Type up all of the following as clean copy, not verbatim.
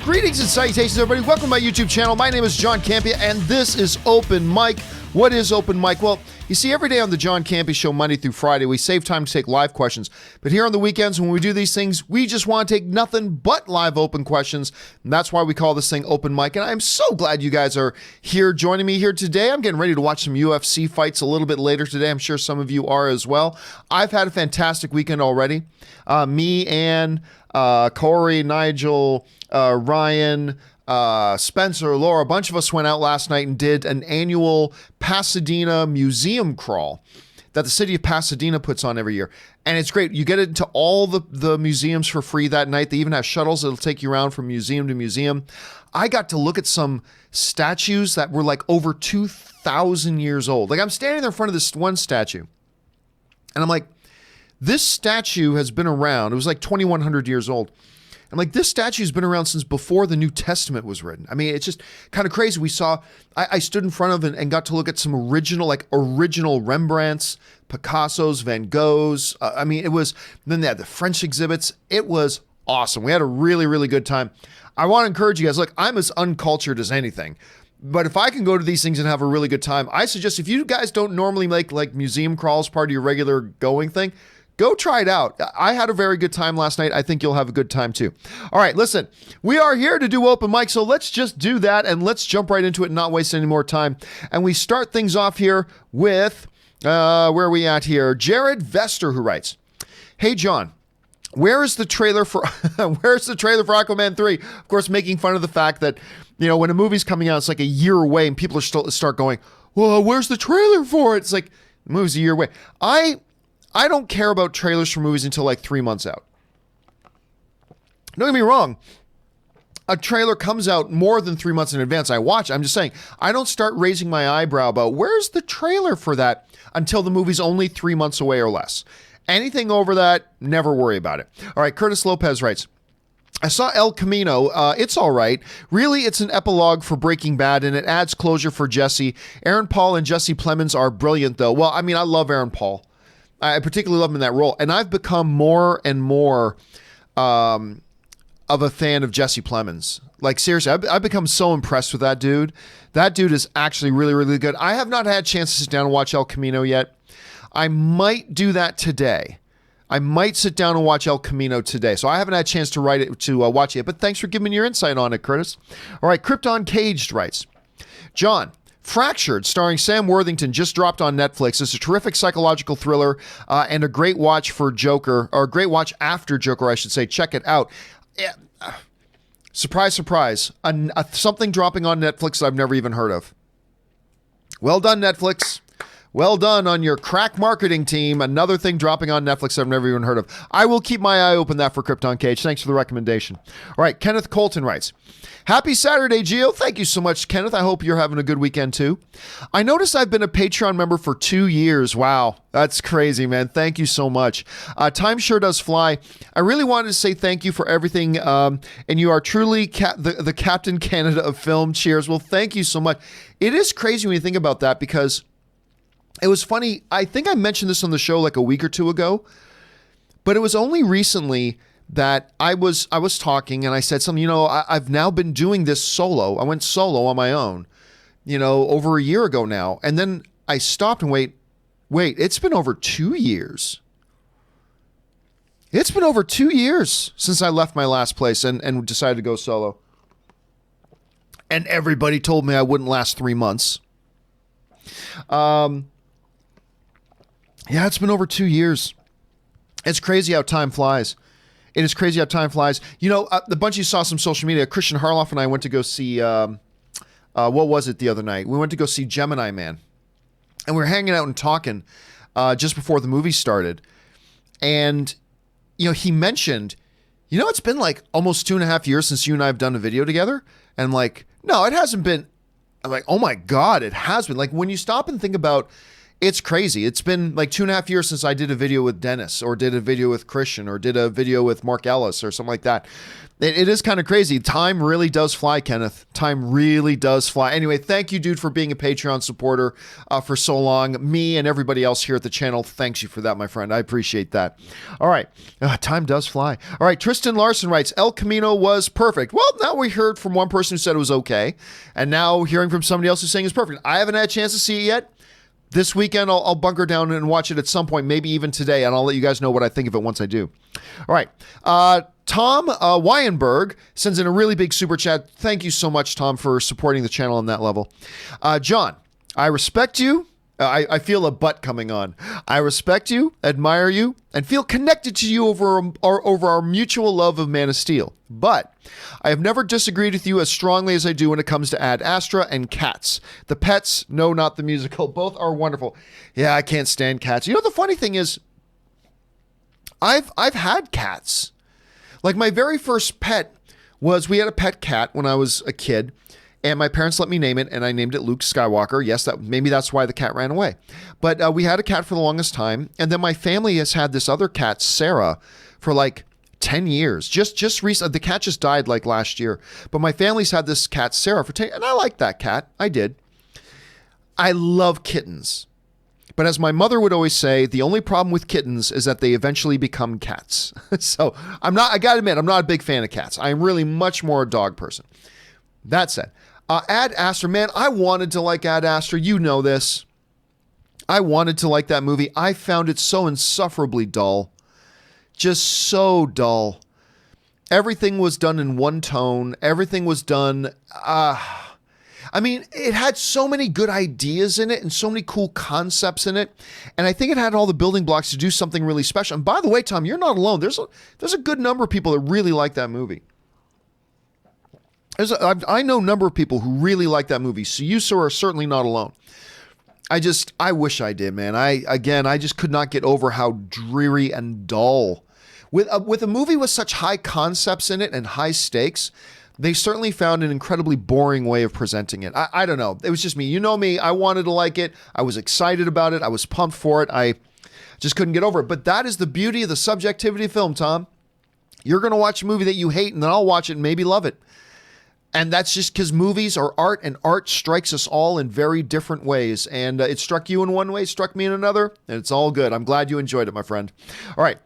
greetings and salutations, everybody. Welcome to my YouTube channel. My name is John Campea, and this is Open Mic. What is Open Mic? Well, you see, every day on the John Campea Show, Monday through Friday, we save time to take live questions. But here on the weekends, when we do these things, we just want to take nothing but live open questions. And that's why we call this thing Open Mic. And I'm so glad you guys are here joining me here today. I'm getting ready to watch some UFC fights a little bit later today. I'm sure some of you are as well. I've had a fantastic weekend already. Me and Corey, Nigel, Ryan, Spencer, Laura, a bunch of us went out last night and did an annual Pasadena museum crawl that the city of Pasadena puts on every year. And it's great. You get into all the museums for free that night. They even have shuttles that'll take you around from museum to museum. I got to look at some statues that were like over 2,000 years old. Like, I'm standing there in front of this one statue and I'm like, this statue has been around. It was like 2,100 years old. I'm like, this statue's been around since before the New Testament was written. I mean, it's just kind of crazy. We saw, I stood in front of it and got to look at some original Rembrandts, Picassos, Van Goghs. I mean, it was, then they had the French exhibits. It was awesome. We had a really, really good time. I want to encourage you guys, look, I'm as uncultured as anything. But if I can go to these things and have a really good time, I suggest if you guys don't normally make like museum crawls part of your regular going thing, go try it out. I had a very good time last night. I think you'll have a good time too. All right, listen, we are here to do Open Mic, so let's just do that and let's jump right into it and not waste any more time. And we start things off here with, where are we at here? Jared Vester, who writes, "Hey John, where is the trailer for Aquaman 3? Of course, making fun of the fact that, you know, when a movie's coming out, it's like a year away and people are still start going, well, where's the trailer for it? It's like, the movie's a year away. I don't care about trailers for movies until like 3 months out. Don't get me wrong. A trailer comes out more than 3 months in advance. I watch. I'm just saying, I don't start raising my eyebrow about where's the trailer for that until the movie's only 3 months away or less. Anything over that, never worry about it. All right, Curtis Lopez writes, I saw El Camino. It's all right. Really, it's an epilogue for Breaking Bad, and it adds closure for Jesse. Aaron Paul and Jesse Plemons are brilliant, though. Well, I mean, I love Aaron Paul. I particularly love him in that role. And I've become more and more of a fan of Jesse Plemons. Like, seriously, I've become so impressed with that dude. That dude is actually really, really good. I have not had a chance to sit down and watch El Camino yet. I might do that today. I might sit down and watch El Camino today. So I haven't had a chance to watch it yet. But thanks for giving me your insight on it, Curtis. All right, Krypton Caged writes, John, Fractured, starring Sam Worthington, just dropped on Netflix. It's a terrific psychological thriller and a great watch for Joker, or a great watch after Joker, I should say. Check it out. Surprise, surprise. Something dropping on Netflix that I've never even heard of. Well done, Netflix. Well done on your crack marketing team. Another thing dropping on Netflix I've never even heard of. I will keep my eye open that for Krypton Cage. Thanks for the recommendation. All right, Kenneth Colton writes, Happy Saturday, Gio. Thank you so much, Kenneth. I hope you're having a good weekend too. I noticed I've been a Patreon member for 2 years. Wow, that's crazy, man. Thank you so much. Time sure does fly. I really wanted to say thank you for everything, and you are truly the Captain Canada of film. Cheers. Well, thank you so much. It is crazy when you think about that, because it was funny. I think I mentioned this on the show like a week or two ago, but it was only recently that I was talking and I said something, you know, I've now been doing this solo. I went solo on my own, you know, over a year ago now. And then I stopped and wait, it's been over 2 years. It's been over 2 years since I left my last place and decided to go solo. And everybody told me I wouldn't last 3 months. Yeah, it's been over 2 years. It's crazy how time flies. It is crazy how time flies. You know, the bunch of you saw some social media. Christian Harloff and I went to go see, what was it the other night? We went to go see Gemini Man. And we were hanging out and talking just before the movie started. And, you know, he mentioned, you know, it's been like almost 2.5 years since you and I have done a video together. And I'm like, no, it hasn't been. I'm like, oh my God, it has been. Like, when you stop and think about, It's crazy. It's been like 2.5 years since I did a video with Dennis or did a video with Christian or did a video with Mark Ellis or something like that. It is kind of crazy. Time really does fly, Kenneth. Time really does fly. Anyway, thank you, dude, for being a Patreon supporter for so long. Me and everybody else here at the channel, thanks you for that, my friend. I appreciate that. All right. Time does fly. All right. Tristan Larson writes, El Camino was perfect. Well, now we heard from one person who said it was okay. And now hearing from somebody else who's saying it's perfect. I haven't had a chance to see it yet. This weekend, I'll bunker down and watch it at some point, maybe even today, and I'll let you guys know what I think of it once I do. All right. Tom Wyenberg sends in a really big super chat. Thank you so much, Tom, for supporting the channel on that level. John, I respect you. I feel a butt coming on. I respect you, admire you, and feel connected to you over our mutual love of Man of Steel. But I have never disagreed with you as strongly as I do when it comes to Ad Astra and Cats. The pets, no, not the musical. Both are wonderful. Yeah, I can't stand cats. You know, the funny thing is, I've had cats. Like my very first pet we had a pet cat when I was a kid. And my parents let me name it, and I named it Luke Skywalker. Yes, maybe that's why the cat ran away. But we had a cat for the longest time, and then my family has had this other cat, Sarah, for like 10 years. Just recently, the cat just died like last year. But my family's had this cat, Sarah, for 10 years, and I liked that cat. I did. I love kittens. But as my mother would always say, the only problem with kittens is that they eventually become cats. So I gotta admit, I'm not a big fan of cats. I'm really much more a dog person. That said, Ad Astra, man, I wanted to like Ad Astra. You know this. I wanted to like that movie. I found it so insufferably dull. Just so dull. Everything was done in one tone. Everything was done. I mean, it had so many good ideas in it and so many cool concepts in it. And I think it had all the building blocks to do something really special. And by the way, Tom, you're not alone. There's a good number of people that really like that movie. I know a number of people who really like that movie, so you, sir, are certainly not alone. I wish I did, man. I just could not get over how dreary and dull. With a movie with such high concepts in it and high stakes, they certainly found an incredibly boring way of presenting it. I don't know. It was just me. You know me. I wanted to like it. I was excited about it. I was pumped for it. I just couldn't get over it. But that is the beauty of the subjectivity of film, Tom. You're going to watch a movie that you hate, and then I'll watch it and maybe love it. And that's just because movies are art, and art strikes us all in very different ways. And it struck you in one way, struck me in another, and it's all good. I'm glad you enjoyed it, my friend. All right.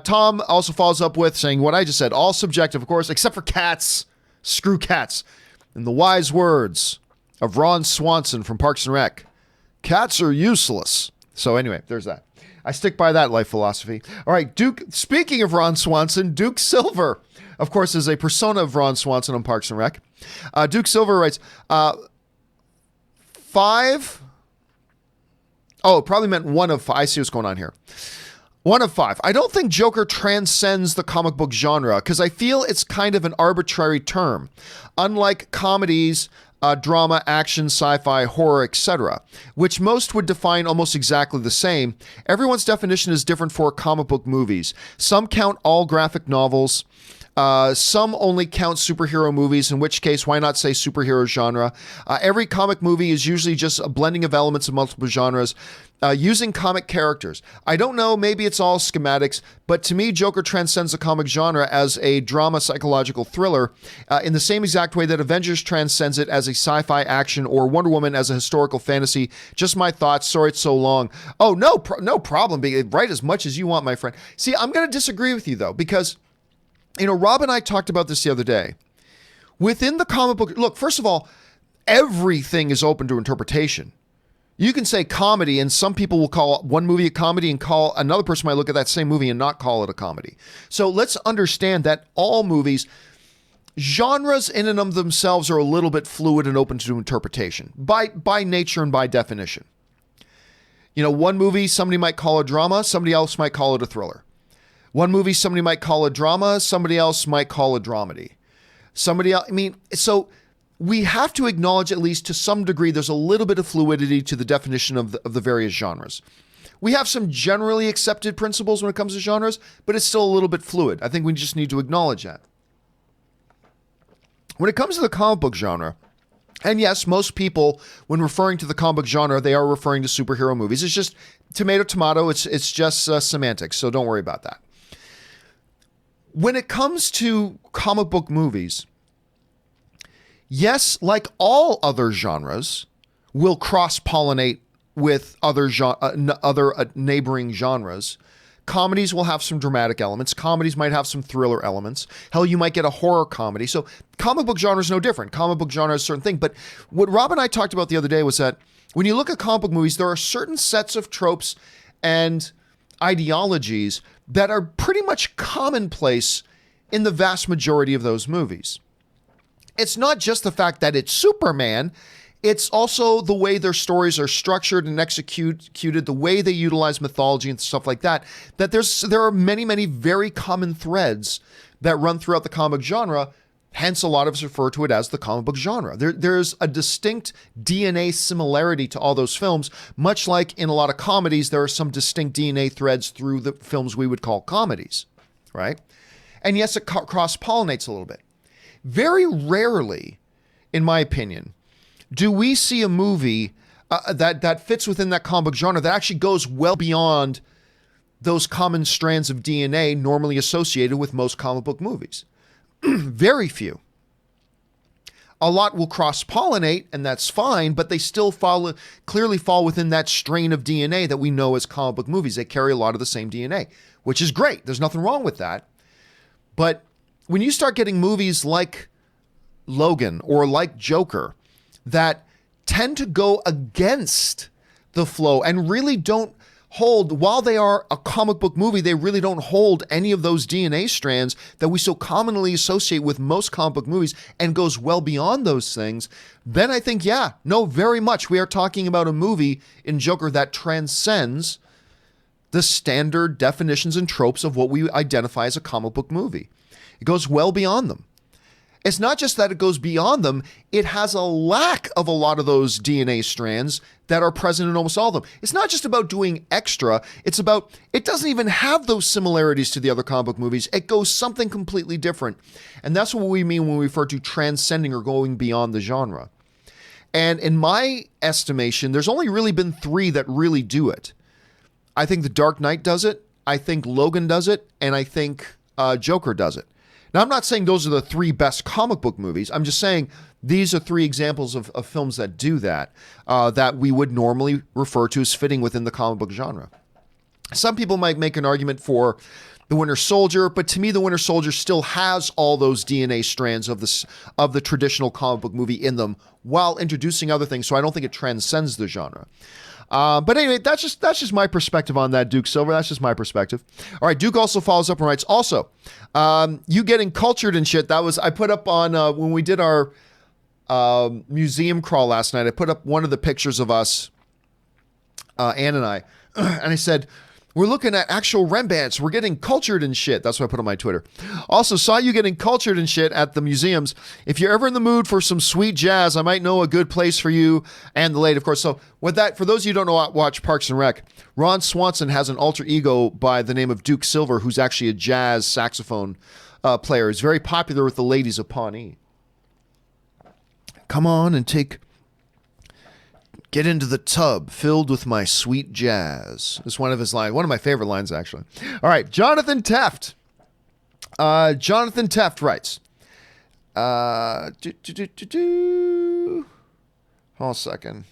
Tom also follows up with saying what I just said, all subjective, of course, except for cats. Screw cats. In the wise words of Ron Swanson from Parks and Rec, cats are useless. So anyway, there's that. I stick by that life philosophy. All right, Duke, speaking of Ron Swanson, Duke Silver, of course, is a persona of Ron Swanson on Parks and Rec. Duke Silver writes, 5. Oh, it probably meant 1 of 5. I see what's going on here. 1 of 5. I don't think Joker transcends the comic book genre because I feel it's kind of an arbitrary term. Unlike comedies, drama, action, sci-fi, horror, etc., which most would define almost exactly the same, everyone's definition is different for comic book movies. Some count all graphic novels. Some only count superhero movies, in which case, why not say superhero genre? Every comic movie is usually just a blending of elements of multiple genres, using comic characters. I don't know, maybe it's all schematics, but to me, Joker transcends the comic genre as a drama psychological thriller, in the same exact way that Avengers transcends it as a sci-fi action or Wonder Woman as a historical fantasy. Just my thoughts. Sorry it's so long. Oh, no problem. Write as much as you want, my friend. See, I'm going to disagree with you, though, because you know, Rob and I talked about this the other day. Within the comic book, look, first of all, everything is open to interpretation. You can say comedy, and some people will call one movie a comedy and call another person might look at that same movie and not call it a comedy. So let's understand that all movies, genres in and of themselves are a little bit fluid and open to interpretation by nature and by definition. You know, one movie somebody might call a drama, somebody else might call it a thriller. One movie somebody might call a drama, somebody else might call a dramedy. Somebody else, I mean, so we have to acknowledge at least to some degree there's a little bit of fluidity to the definition of the various genres. We have some generally accepted principles when it comes to genres, but it's still a little bit fluid. I think we just need to acknowledge that. When it comes to the comic book genre, And yes, most people, when referring to the comic book genre, they are referring to superhero movies. It's just tomato, tomato. It's just semantics, so don't worry about that. When it comes to comic book movies, yes, like all other genres, will cross-pollinate with other neighboring genres. Comedies will have some dramatic elements. Comedies might have some thriller elements. Hell, you might get a horror comedy. So comic book genre is no different. Comic book genre is a certain thing. But what Rob and I talked about the other day was that when you look at comic book movies, there are certain sets of tropes and ideologies that are pretty much commonplace in the vast majority of those movies. It's not just the fact that it's Superman. It's also the way their stories are structured and executed, the way they utilize mythology and stuff like that, that there are many, many very common threads that run throughout the comic genre. Hence, a lot of us refer to it as the comic book genre. There's a distinct DNA similarity to all those films, much like in a lot of comedies, there are some distinct DNA threads through the films we would call comedies, right? And yes, it cross-pollinates a little bit. Very rarely, in my opinion, do we see a movie that fits within that comic book genre that actually goes well beyond those common strands of DNA normally associated with most comic book movies? Very few. A lot will cross-pollinate, and that's fine, but they still clearly fall within that strain of DNA that we know as comic book movies. They carry a lot of the same DNA, which is great. There's nothing wrong with that. But when you start getting movies like Logan or like Joker that tend to go against the flow and really don't hold, while they are a comic book movie, they really don't hold any of those DNA strands that we so commonly associate with most comic book movies and goes well beyond those things, then I think, yeah, no, very much. We are talking about a movie in Joker that transcends the standard definitions and tropes of what we identify as a comic book movie. It goes well beyond them. It's not just that it goes beyond them, it has a lack of a lot of those DNA strands that are present in almost all of them. It's not just about doing extra, it's about, it doesn't even have those similarities to the other comic book movies. It goes something completely different. And that's what we mean when we refer to transcending or going beyond the genre. And in my estimation, there's only really been 3 that really do it. I think The Dark Knight does it, I think Logan does it, and I think Joker does it. Now, I'm not saying those are the 3 best comic book movies. I'm just saying these are 3 examples of films that do that, that we would normally refer to as fitting within the comic book genre. Some people might make an argument for The Winter Soldier, but to me, The Winter Soldier still has all those DNA strands of the traditional comic book movie in them while introducing other things, so I don't think it transcends the genre. But anyway, that's just my perspective on that, Duke Silver. That's just my perspective. All right, Duke also follows up and writes, also, you getting cultured and shit, that was, I put up on, when we did our museum crawl last night, I put up one of the pictures of us, Ann and I, and I said, we're looking at actual Rembrandts. We're getting cultured and shit. That's what I put on my Twitter. Also, saw you getting cultured and shit at the museums. If you're ever in the mood for some sweet jazz, I might know a good place for you and the late, of course. So with that, for those of you who don't know, watch Parks and Rec, Ron Swanson has an alter ego by the name of Duke Silver, who's actually a jazz saxophone player. He's very popular with the ladies of Pawnee. Come on and get into the tub filled with my sweet jazz. It's one of his lines. One of my favorite lines, actually. All right, Jonathan Tefft. Jonathan Tefft writes. Hold on a second.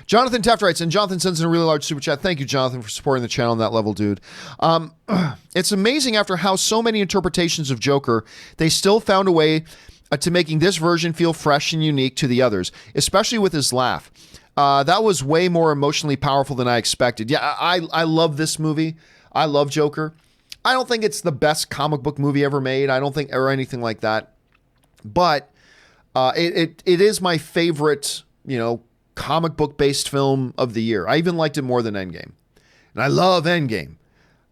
Jonathan Tefft writes, and Jonathan sends in a really large super chat. Thank you, Jonathan, for supporting the channel on that level, dude. It's amazing after how so many interpretations of Joker, they still found a way to making this version feel fresh and unique to the others, especially with his laugh. That was way more emotionally powerful than I expected. Yeah, I love this movie. I love Joker. I don't think it's the best comic book movie ever made. I don't think, or anything like that. But it is my favorite, comic book based film of the year. I even liked it more than Endgame. And I love Endgame.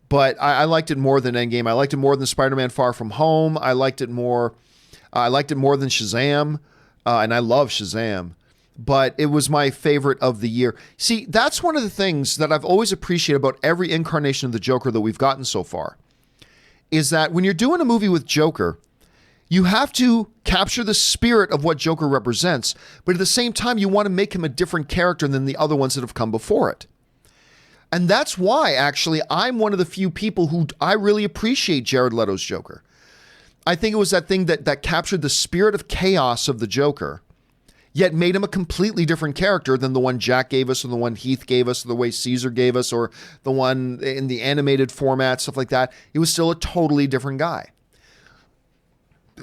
But I liked it more than Endgame. I liked it more than Spider-Man Far From Home. I liked it more than Shazam. And I love Shazam. But it was my favorite of the year. See, that's one of the things that I've always appreciated about every incarnation of the Joker that we've gotten so far, is that when you're doing a movie with Joker, you have to capture the spirit of what Joker represents, but at the same time, you want to make him a different character than the other ones that have come before it. And that's why, actually, I'm one of the few people who I really appreciate Jared Leto's Joker. I think it was that thing that captured the spirit of chaos of the Joker, yet made him a completely different character than the one Jack gave us, or the one Heath gave us, or the way Caesar gave us, or the one in the animated format, stuff like that. He was still a totally different guy.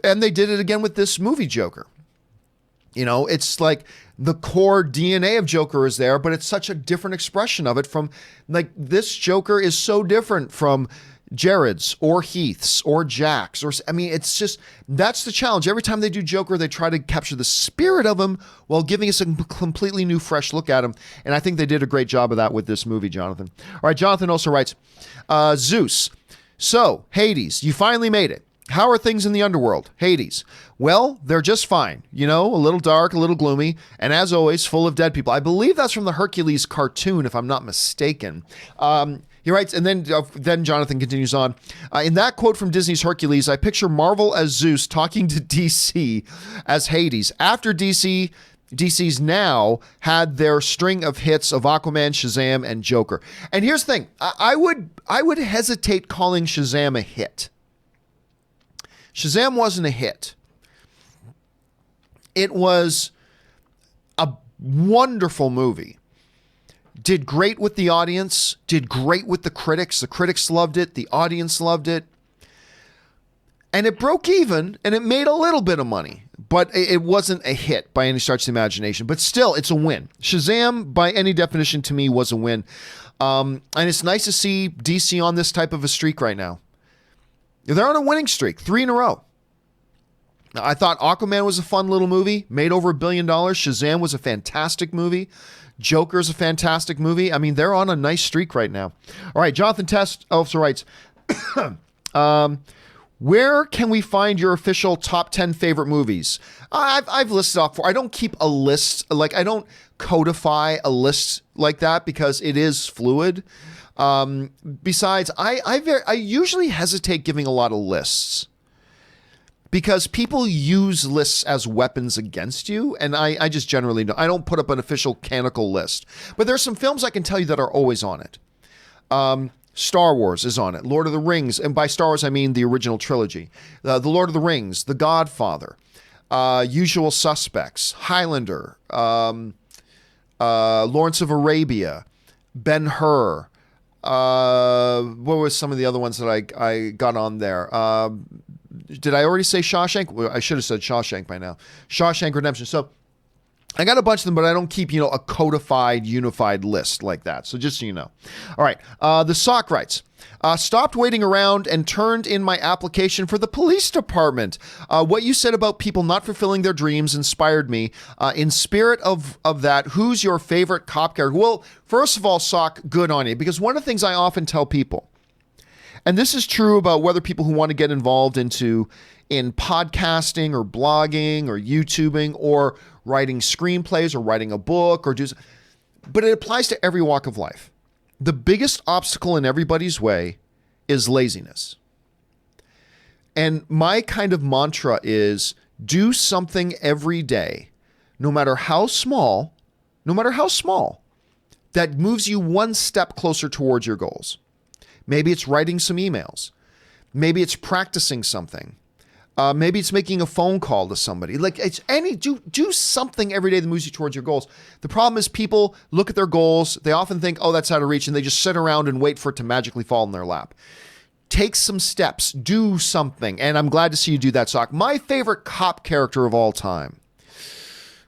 And they did it again with this movie Joker. You know, it's like the core DNA of Joker is there, but it's such a different expression of it from, like, this Joker is so different from Jared's or Heath's or Jack's, or, I mean, it's just, that's the challenge. Every time they do Joker, they try to capture the spirit of him while giving us a completely new, fresh look at him. And I think they did a great job of that with this movie, Jonathan. All right, Jonathan also writes, Zeus. So, Hades, you finally made it. How are things in the underworld? Hades. Well, they're just fine. You know, a little dark, a little gloomy, and as always, full of dead people. I believe that's from the Hercules cartoon, if I'm not mistaken. He writes, and then Jonathan continues on. In that quote from Disney's Hercules, I picture Marvel as Zeus talking to DC as Hades. After DC's now had their string of hits of Aquaman, Shazam, and Joker. And here's the thing. I would hesitate calling Shazam a hit. Shazam wasn't a hit. It was a wonderful movie. Did great with the audience, did great with the critics. The critics loved it, the audience loved it. And it broke even, and it made a little bit of money. But it wasn't a hit by any stretch of the imagination. But still, it's a win. Shazam, by any definition, to me, was a win. And it's nice to see DC on this type of a streak right now. They're on a winning streak, 3 in a row. Now, I thought Aquaman was a fun little movie, made over $1 billion. Shazam was a fantastic movie. Joker's a fantastic movie. I mean, they're on a nice streak right now. All right, Jonathan Tefft also writes, where can we find your official top 10 favorite movies? I've listed off I don't keep a list, like I don't codify a list like that because it is fluid. Besides, I usually hesitate giving a lot of lists because people use lists as weapons against you, and I just generally don't. I don't put up an official canonical list. But there's some films I can tell you that are always on it. Star Wars is on it. Lord of the Rings, and by Star Wars I mean the original trilogy. The Lord of the Rings, The Godfather, Usual Suspects, Highlander, Lawrence of Arabia, Ben-Hur. What were some of the other ones that I got on there? Did I already say Shawshank? Well, I should have said Shawshank by now. Shawshank Redemption. So I got a bunch of them, but I don't keep, a codified, unified list like that. So just so you know. All right. The Sock writes, stopped waiting around and turned in my application for the police department. What you said about people not fulfilling their dreams inspired me. In spirit of that, who's your favorite cop character? Well, first of all, Sock, good on you. Because one of the things I often tell people, and this is true about whether people who want to get involved in podcasting or blogging or YouTubing or writing screenplays or writing a book but it applies to every walk of life. The biggest obstacle in everybody's way is laziness. And my kind of mantra is do something every day, no matter how small, that moves you one step closer towards your goals. Maybe it's writing some emails. Maybe it's practicing something. Maybe it's making a phone call to somebody. Like do something every day that moves you towards your goals. The problem is people look at their goals. They often think, oh, that's out of reach. And they just sit around and wait for it to magically fall in their lap. Take some steps. Do something. And I'm glad to see you do that, Sock. My favorite cop character of all time.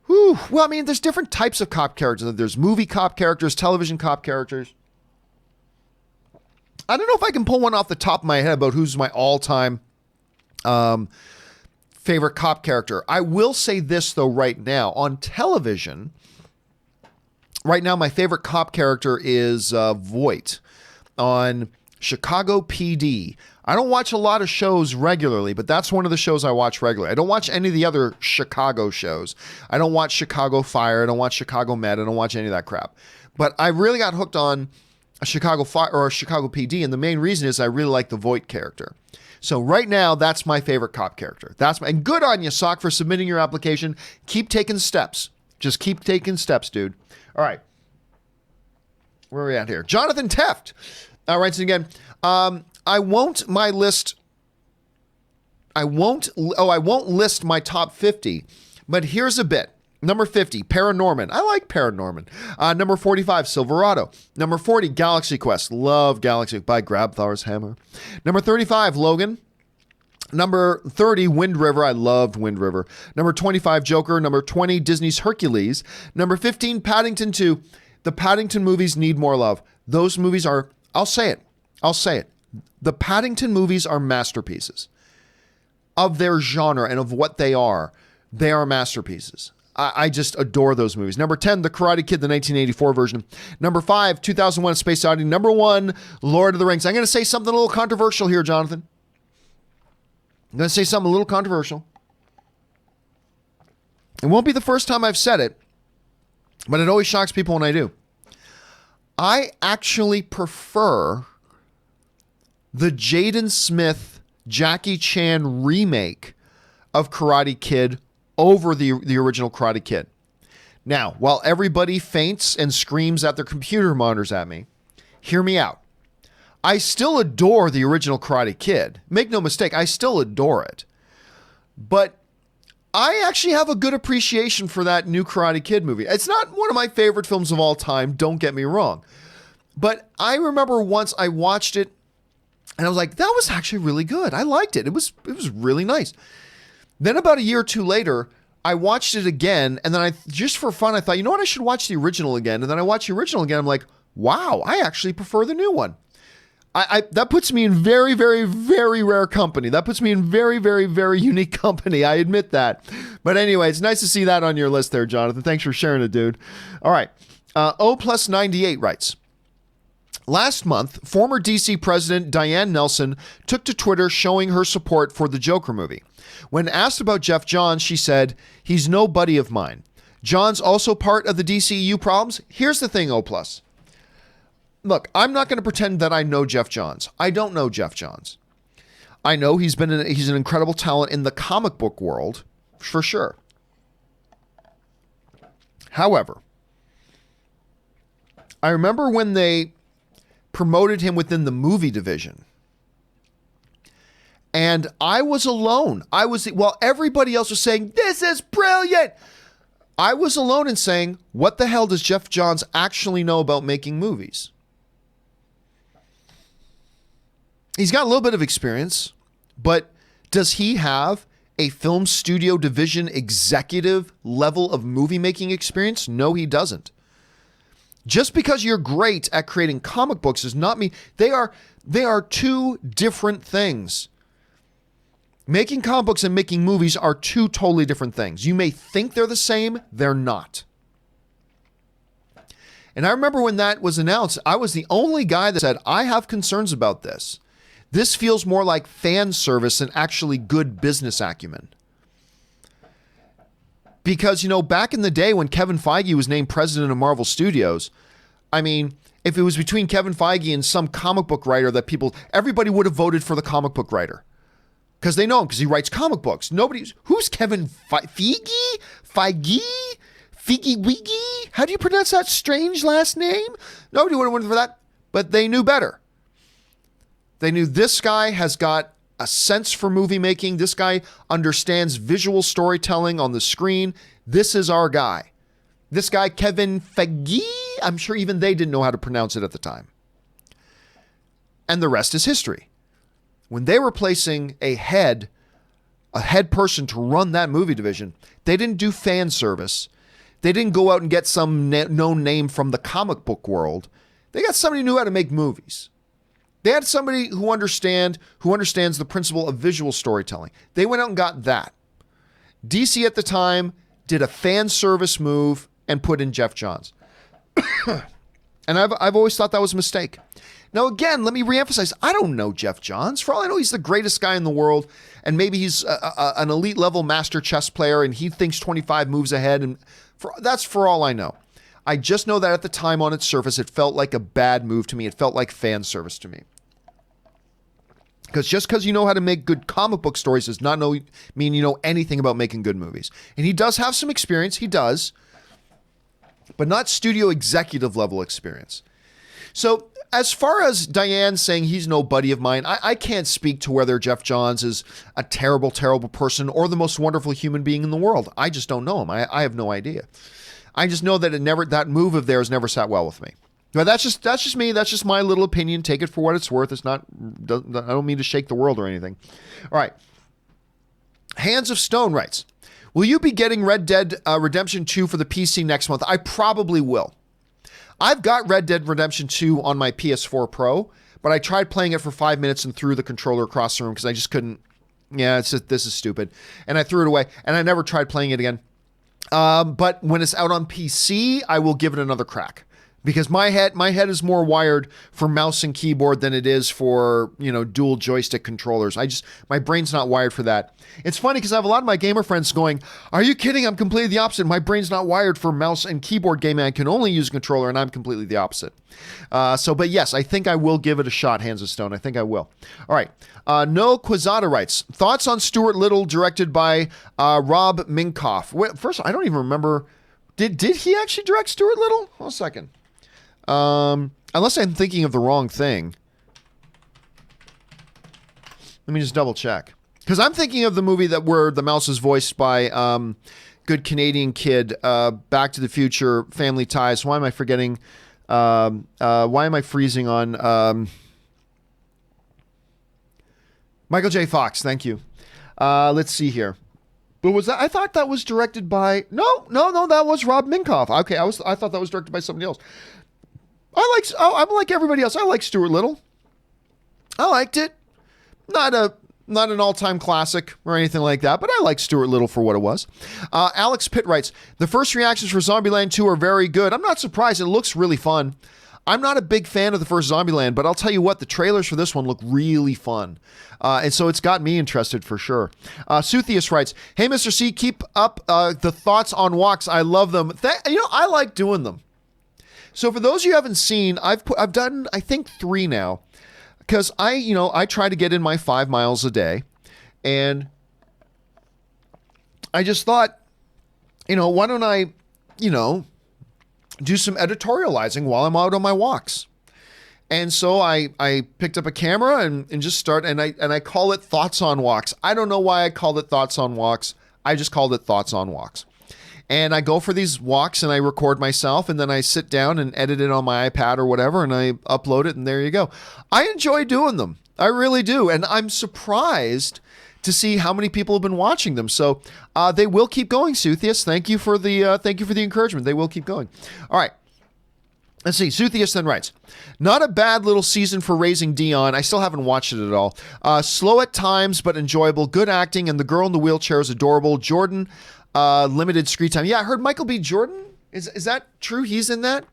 Whew. Well, I mean, there's different types of cop characters. There's movie cop characters, television cop characters. I don't know if I can pull one off the top of my head about who's my all-time favorite cop character. I will say this, though, right now. On television, right now, my favorite cop character is Voight on Chicago PD. I don't watch a lot of shows regularly, but that's one of the shows I watch regularly. I don't watch any of the other Chicago shows. I don't watch Chicago Fire. I don't watch Chicago Med. I don't watch any of that crap. But I really got hooked on a Chicago Fire or a Chicago PD, and the main reason is I really like the Voight character. So right now, that's my favorite cop character. And good on you, Sock, for submitting your application. Keep taking steps. Just keep taking steps, dude. All right. Where are we at here? Jonathan Tefft writes in again. I won't list my top 50, but here's a bit. Number 50, Paranorman. I like Paranorman. Number 45, Silverado. Number 40, Galaxy Quest. Love Galaxy by Grabthar's Hammer. Number 35, Logan. Number 30, Wind River. I loved Wind River. Number 25, Joker. Number 20, Disney's Hercules. Number 15, Paddington 2. The Paddington movies need more love. Those movies are, I'll say it. The Paddington movies are masterpieces of their genre and of what they are. They are masterpieces. I just adore those movies. Number 10, The Karate Kid, the 1984 version. Number 5, 2001: A Space Odyssey. Number 1, Lord of the Rings. I'm going to say something a little controversial here, Jonathan. I'm going to say something a little controversial. It won't be the first time I've said it, but it always shocks people when I do. I actually prefer the Jaden Smith, Jackie Chan remake of Karate Kid over the original Karate Kid. Now, while everybody faints and screams at their computer monitors at me, hear me out. I still adore the original Karate Kid. Make no mistake, I still adore it. But I actually have a good appreciation for that new Karate Kid movie. It's not one of my favorite films of all time, don't get me wrong. But I remember once I watched it and I was like, that was actually really good. I liked it. It was really nice. Then about a year or two later, I watched it again, and then just for fun, I thought, you know what, I should watch the original again. And then I watched the original again. I'm like, wow, I actually prefer the new one. That puts me in very, very, very rare company. That puts me in very, very, very unique company. I admit that. But anyway, it's nice to see that on your list there, Jonathan. Thanks for sharing it, dude. All right. O+98 writes, last month, former DC President Diane Nelson took to Twitter showing her support for the Joker movie. When asked about Geoff Johns, she said, he's no buddy of mine. Johns also part of the DCEU problems? Here's the thing, O+. Look, I'm not going to pretend that I know Geoff Johns. I don't know Geoff Johns. I know he's an incredible talent in the comic book world, for sure. However, I remember when they promoted him within the movie division, and I was alone. While everybody else was saying, this is brilliant, I was alone in saying, what the hell does Geoff Johns actually know about making movies? He's got a little bit of experience, but does he have a film studio division executive level of movie making experience? No, he doesn't. Just because you're great at creating comic books does not mean they are two different things. Making comic books and making movies are two totally different things. You may think they're the same, they're not. And I remember when that was announced, I was the only guy that said, I have concerns about this. This feels more like fan service than actually good business acumen. Because, back in the day when Kevin Feige was named president of Marvel Studios, I mean, if it was between Kevin Feige and some comic book writer everybody would have voted for the comic book writer. Because they know him, because he writes comic books. Who's Kevin Feige? Feige? Feige-Weege? How do you pronounce that strange last name? Nobody would have went for that, but they knew better. They knew this guy has got a sense for movie making. This guy understands visual storytelling on the screen. This is our guy. This guy, Kevin Feige, I'm sure even they didn't know how to pronounce it at the time. And the rest is history. When they were placing a head person to run that movie division, they didn't do fan service. They didn't go out and get some known name from the comic book world. They got somebody who knew how to make movies. They had somebody who understands the principle of visual storytelling. They went out and got that. DC at the time did a fan service move and put in Geoff Johns. And I've always thought that was a mistake. Now, again, let me reemphasize, I don't know Geoff Johns. For all I know, he's the greatest guy in the world, and maybe he's an elite level master chess player, and he thinks 25 moves ahead, and that's for all I know. I just know that at the time on its surface, it felt like a bad move to me. It felt like fan service to me. Because just because you know how to make good comic book stories does not mean you know anything about making good movies. And he does have some experience. He does. But not studio executive level experience. So as far as Diane saying he's no buddy of mine, I can't speak to whether Geoff Johns is a terrible, terrible person or the most wonderful human being in the world. I just don't know him. I have no idea. I just know that that move of theirs never sat well with me. But that's just me. That's just my little opinion. Take it for what it's worth. It's not. I don't mean to shake the world or anything. All right. Hands of Stone writes, will you be getting Red Dead Redemption 2 for the PC next month? I probably will. I've got Red Dead Redemption 2 on my PS4 Pro, but I tried playing it for 5 minutes and threw the controller across the room because I just couldn't. Yeah, this is stupid. And I threw it away, and I never tried playing it again. But when it's out on PC, I will give it another crack. Because my head is more wired for mouse and keyboard than it is for, dual joystick controllers. My brain's not wired for that. It's funny because I have a lot of my gamer friends going, are you kidding? I'm completely the opposite. My brain's not wired for mouse and keyboard gaming. I can only use a controller, and I'm completely the opposite. But yes, I think I will give it a shot, Hands of Stone. I think I will. All right. No Quizada writes, thoughts on Stuart Little, directed by Rob Minkoff. Wait, first, I don't even remember. Did he actually direct Stuart Little? Hold on a second. Unless I'm thinking of the wrong thing. Let me just double check. Because I'm thinking of the movie where the mouse is voiced by good Canadian kid, Back to the Future, Family Ties. Why am I forgetting? Why am I freezing on Michael J. Fox? Thank you. Let's see here. But was that? I thought that was directed by. No. That was Rob Minkoff. Okay, I thought that was directed by somebody else. I'm like everybody else. I like Stuart Little. I liked it. Not an all-time classic or anything like that, but I like Stuart Little for what it was. Alex Pitt writes, the first reactions for Zombieland 2 are very good. I'm not surprised. It looks really fun. I'm not a big fan of the first Zombieland, but I'll tell you what, the trailers for this one look really fun. And so it's got me interested for sure. Suthius writes, hey, Mr. C, keep up the thoughts on walks. I love them. I like doing them. So for those you haven't seen, I've done, I think, 3 now, because I try to get in my 5 miles a day, and I just thought, why don't I, do some editorializing while I'm out on my walks. And so I picked up a camera and just and I call it Thoughts on Walks. I don't know why I called it Thoughts on Walks. I just called it Thoughts on Walks. And I go for these walks and I record myself, and then I sit down and edit it on my iPad or whatever, and I upload it, and there you go. I enjoy doing them. I really do. And I'm surprised to see how many people have been watching them. So they will keep going, Suthius. Thank you for the encouragement. They will keep going. All right. Let's see. Suthius then writes, not a bad little season for Raising Dion. I still haven't watched it at all. Slow at times, but enjoyable. Good acting, and the girl in the wheelchair is adorable. Jordan, limited screen time. Yeah, I heard Michael B. Jordan. Is that true? He's in that?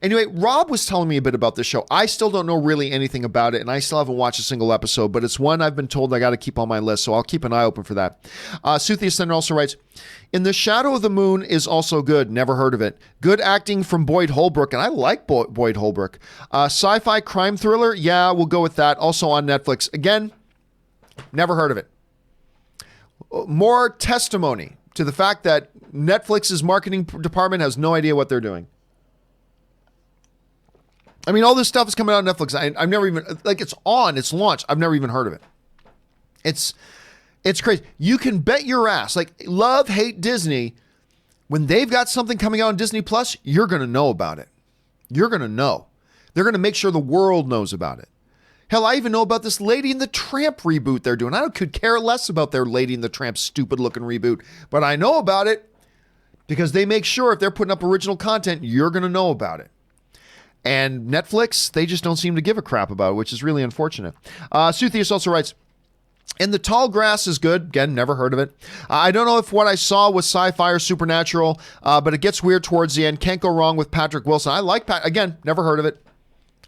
Anyway, Rob was telling me a bit about this show. I still don't know really anything about it, and I still haven't watched a single episode, but it's one I've been told I got to keep on my list, so I'll keep an eye open for that. Suthius then also writes, In the Shadow of the Moon is also good. Never heard of it. Good acting from Boyd Holbrook, and I like Boyd Holbrook. Sci-fi crime thriller? Yeah, we'll go with that. Also on Netflix. Again, never heard of it. More testimony to the fact that Netflix's marketing department has no idea what they're doing. I mean, all this stuff is coming out on Netflix. I've never even, it's launched. I've never even heard of it. It's crazy. You can bet your ass, love, hate Disney. When they've got something coming out on Disney Plus, you're going to know about it. You're going to know. They're going to make sure the world knows about it. Hell, I even know about this Lady and the Tramp reboot they're doing. I could care less about their Lady and the Tramp stupid looking reboot, but I know about it because they make sure if they're putting up original content, you're going to know about it. And Netflix, they just don't seem to give a crap about it, which is really unfortunate. Suthius also writes, In the Tall Grass is good. Again, never heard of it. I don't know if what I saw was sci-fi or supernatural, but it gets weird towards the end. Can't go wrong with Patrick Wilson. I like again, never heard of it.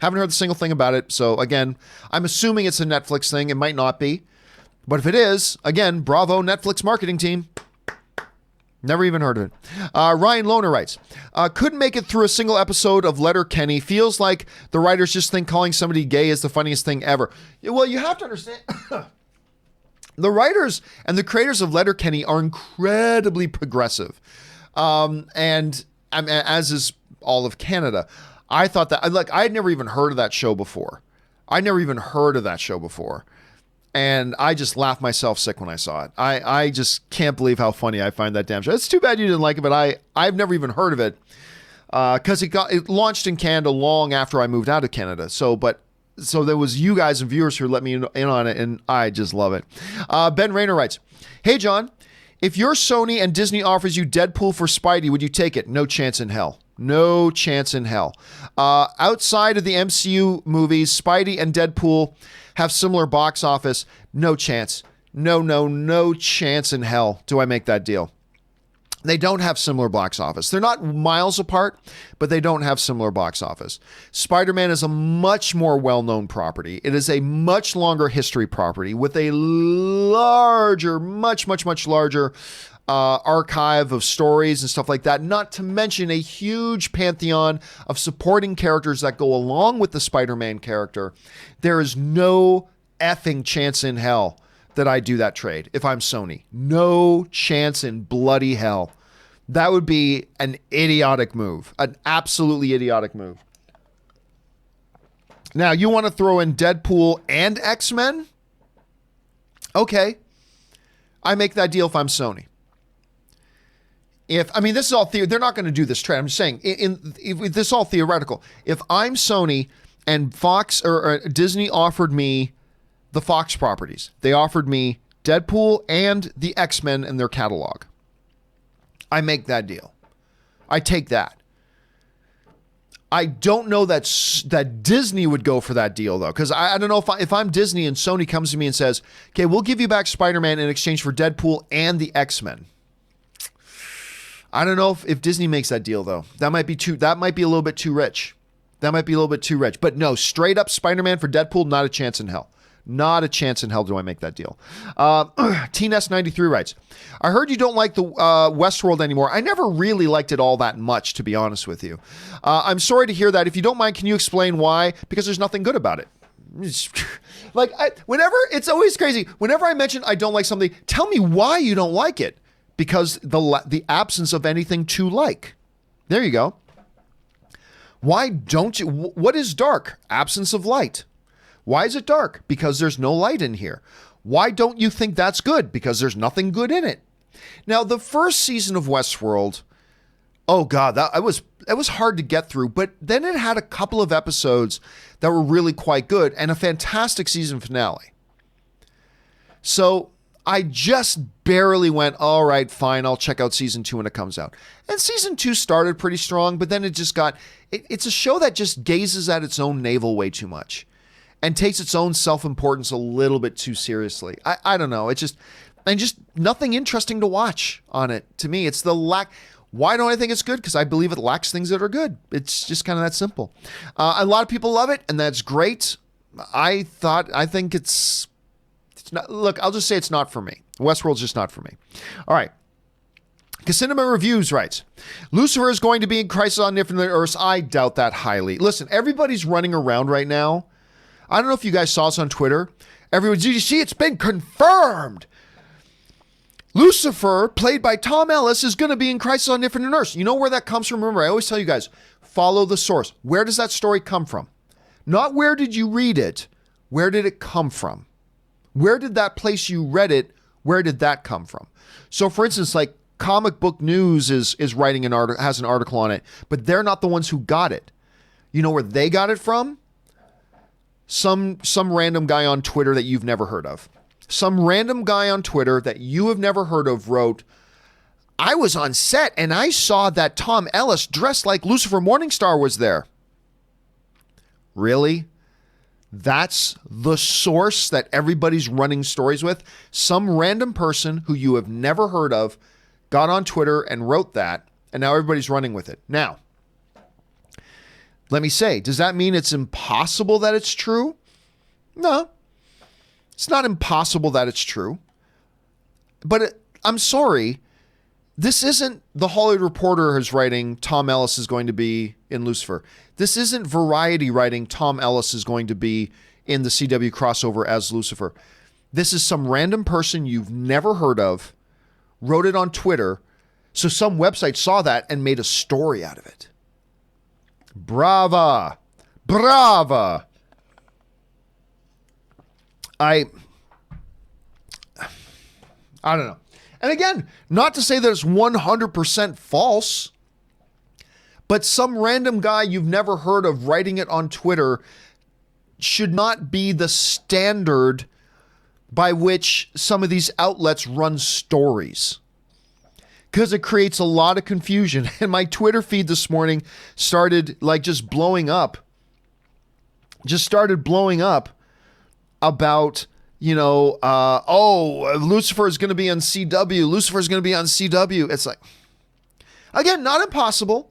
Haven't heard a single thing about it. So again, I'm assuming it's a Netflix thing. It might not be. But if it is, again, bravo Netflix marketing team. Never even heard of it. Ryan Lohner writes, couldn't make it through a single episode of Letterkenny. Feels like the writers just think calling somebody gay is the funniest thing ever. Well, you have to understand, the writers and the creators of Letterkenny are incredibly progressive. And as is all of Canada. I thought that, like, I had never even heard of that show before. And I just laughed myself sick when I saw it. I just can't believe how funny I find that damn show. It's too bad you didn't like it, but I've never even heard of it because it launched in Canada long after I moved out of Canada. So there was you guys and viewers who let me in on it, and I just love it. Ben Rayner writes, "Hey John, if your Sony and Disney offers you Deadpool for Spidey, would you take it? No chance in hell. No chance in hell. Outside of the MCU movies, Spidey and Deadpool have similar box office. No chance. No chance in hell do I make that deal. They don't have similar box office. They're not miles apart, but they don't have similar box office. Spider-Man is a much more well-known property. It is a much longer history property with a larger, much larger archive of stories and stuff like that, not to mention a huge pantheon of supporting characters that go along with the Spider-Man character. There is no effing chance in hell that I do that trade if I'm Sony. No chance in bloody hell. That would be an idiotic move, an absolutely idiotic move. Now, you want to throw in Deadpool and X-Men? Okay. I make that deal if I'm Sony. This is all they're not going to do this trade. I'm just saying, if this is all theoretical. If I'm Sony and Fox or Disney offered me the Fox properties, they offered me Deadpool and the X-Men in their catalog, I make that deal. I take that. I don't know that Disney would go for that deal, though, because I don't know if I'm Disney and Sony comes to me and says, okay, we'll give you back Spider-Man in exchange for Deadpool and the X-Men. I don't know if Disney makes that deal, though. That might be a little bit too rich. But no, straight up Spider-Man for Deadpool, not a chance in hell. Not a chance in hell do I make that deal. TNS93 writes, I heard you don't like the Westworld anymore. I never really liked it all that much, to be honest with you. I'm sorry to hear that. If you don't mind, can you explain why? Because there's nothing good about it. It's always crazy. Whenever I mention I don't like something, tell me why you don't like it. Because the absence of anything to like. There you go. Why don't you? What is dark? Absence of light. Why is it dark? Because there's no light in here. Why don't you think that's good? Because there's nothing good in it. Now, the first season of Westworld, oh God, it was hard to get through, but then it had a couple of episodes that were really quite good and a fantastic season finale. So I just barely went, all right, fine, I'll check out season 2 when it comes out. And season 2 started pretty strong, but then it just it's a show that just gazes at its own navel way too much and takes its own self-importance a little bit too seriously. I don't know. It's just nothing interesting to watch on it. To me, it's the lack. Why don't I think it's good? Because I believe it lacks things that are good. It's just kind of that simple. A lot of people love it, and that's great. I think it's not. Look, I'll just say it's not for me. Westworld's just not for me. All right. Casinema Reviews writes, Lucifer is going to be in Crisis on Infinite Earths. I doubt that highly. Listen, everybody's running around right now. I don't know if you guys saw this on Twitter. Everyone, did you see? It's been confirmed. Lucifer, played by Tom Ellis, is going to be in Crisis on Infinite Earths. You know where that comes from? Remember, I always tell you guys, follow the source. Where does that story come from? Not where did you read it? Where did it come from? Where did that place you read it, where did that come from? So, for instance, like Comic Book News is writing has an article on it, but they're not the ones who got it. You know where they got it from? Some random guy on Twitter that you've never heard of. Some random guy on Twitter that you have never heard of wrote, I was on set and I saw that Tom Ellis dressed like Lucifer Morningstar was there. Really? That's the source that everybody's running stories with? Some random person who you have never heard of got on Twitter and wrote that, and now everybody's running with it. Now, let me say, does that mean it's impossible that it's true? No. It's not impossible that it's true. But I'm sorry, This isn't The Hollywood Reporter is writing Tom Ellis is going to be in Lucifer. This isn't Variety writing Tom Ellis is going to be in the CW crossover as Lucifer. This is some random person you've never heard of, wrote it on Twitter, so some website saw that and made a story out of it. Brava. Brava. I don't know. And again, not to say that it's 100% false, but some random guy you've never heard of writing it on Twitter should not be the standard by which some of these outlets run stories, because it creates a lot of confusion. And my Twitter feed this morning started just blowing up. Just started blowing up about, Lucifer is going to be on CW. Lucifer is going to be on CW. It's like, again, not impossible.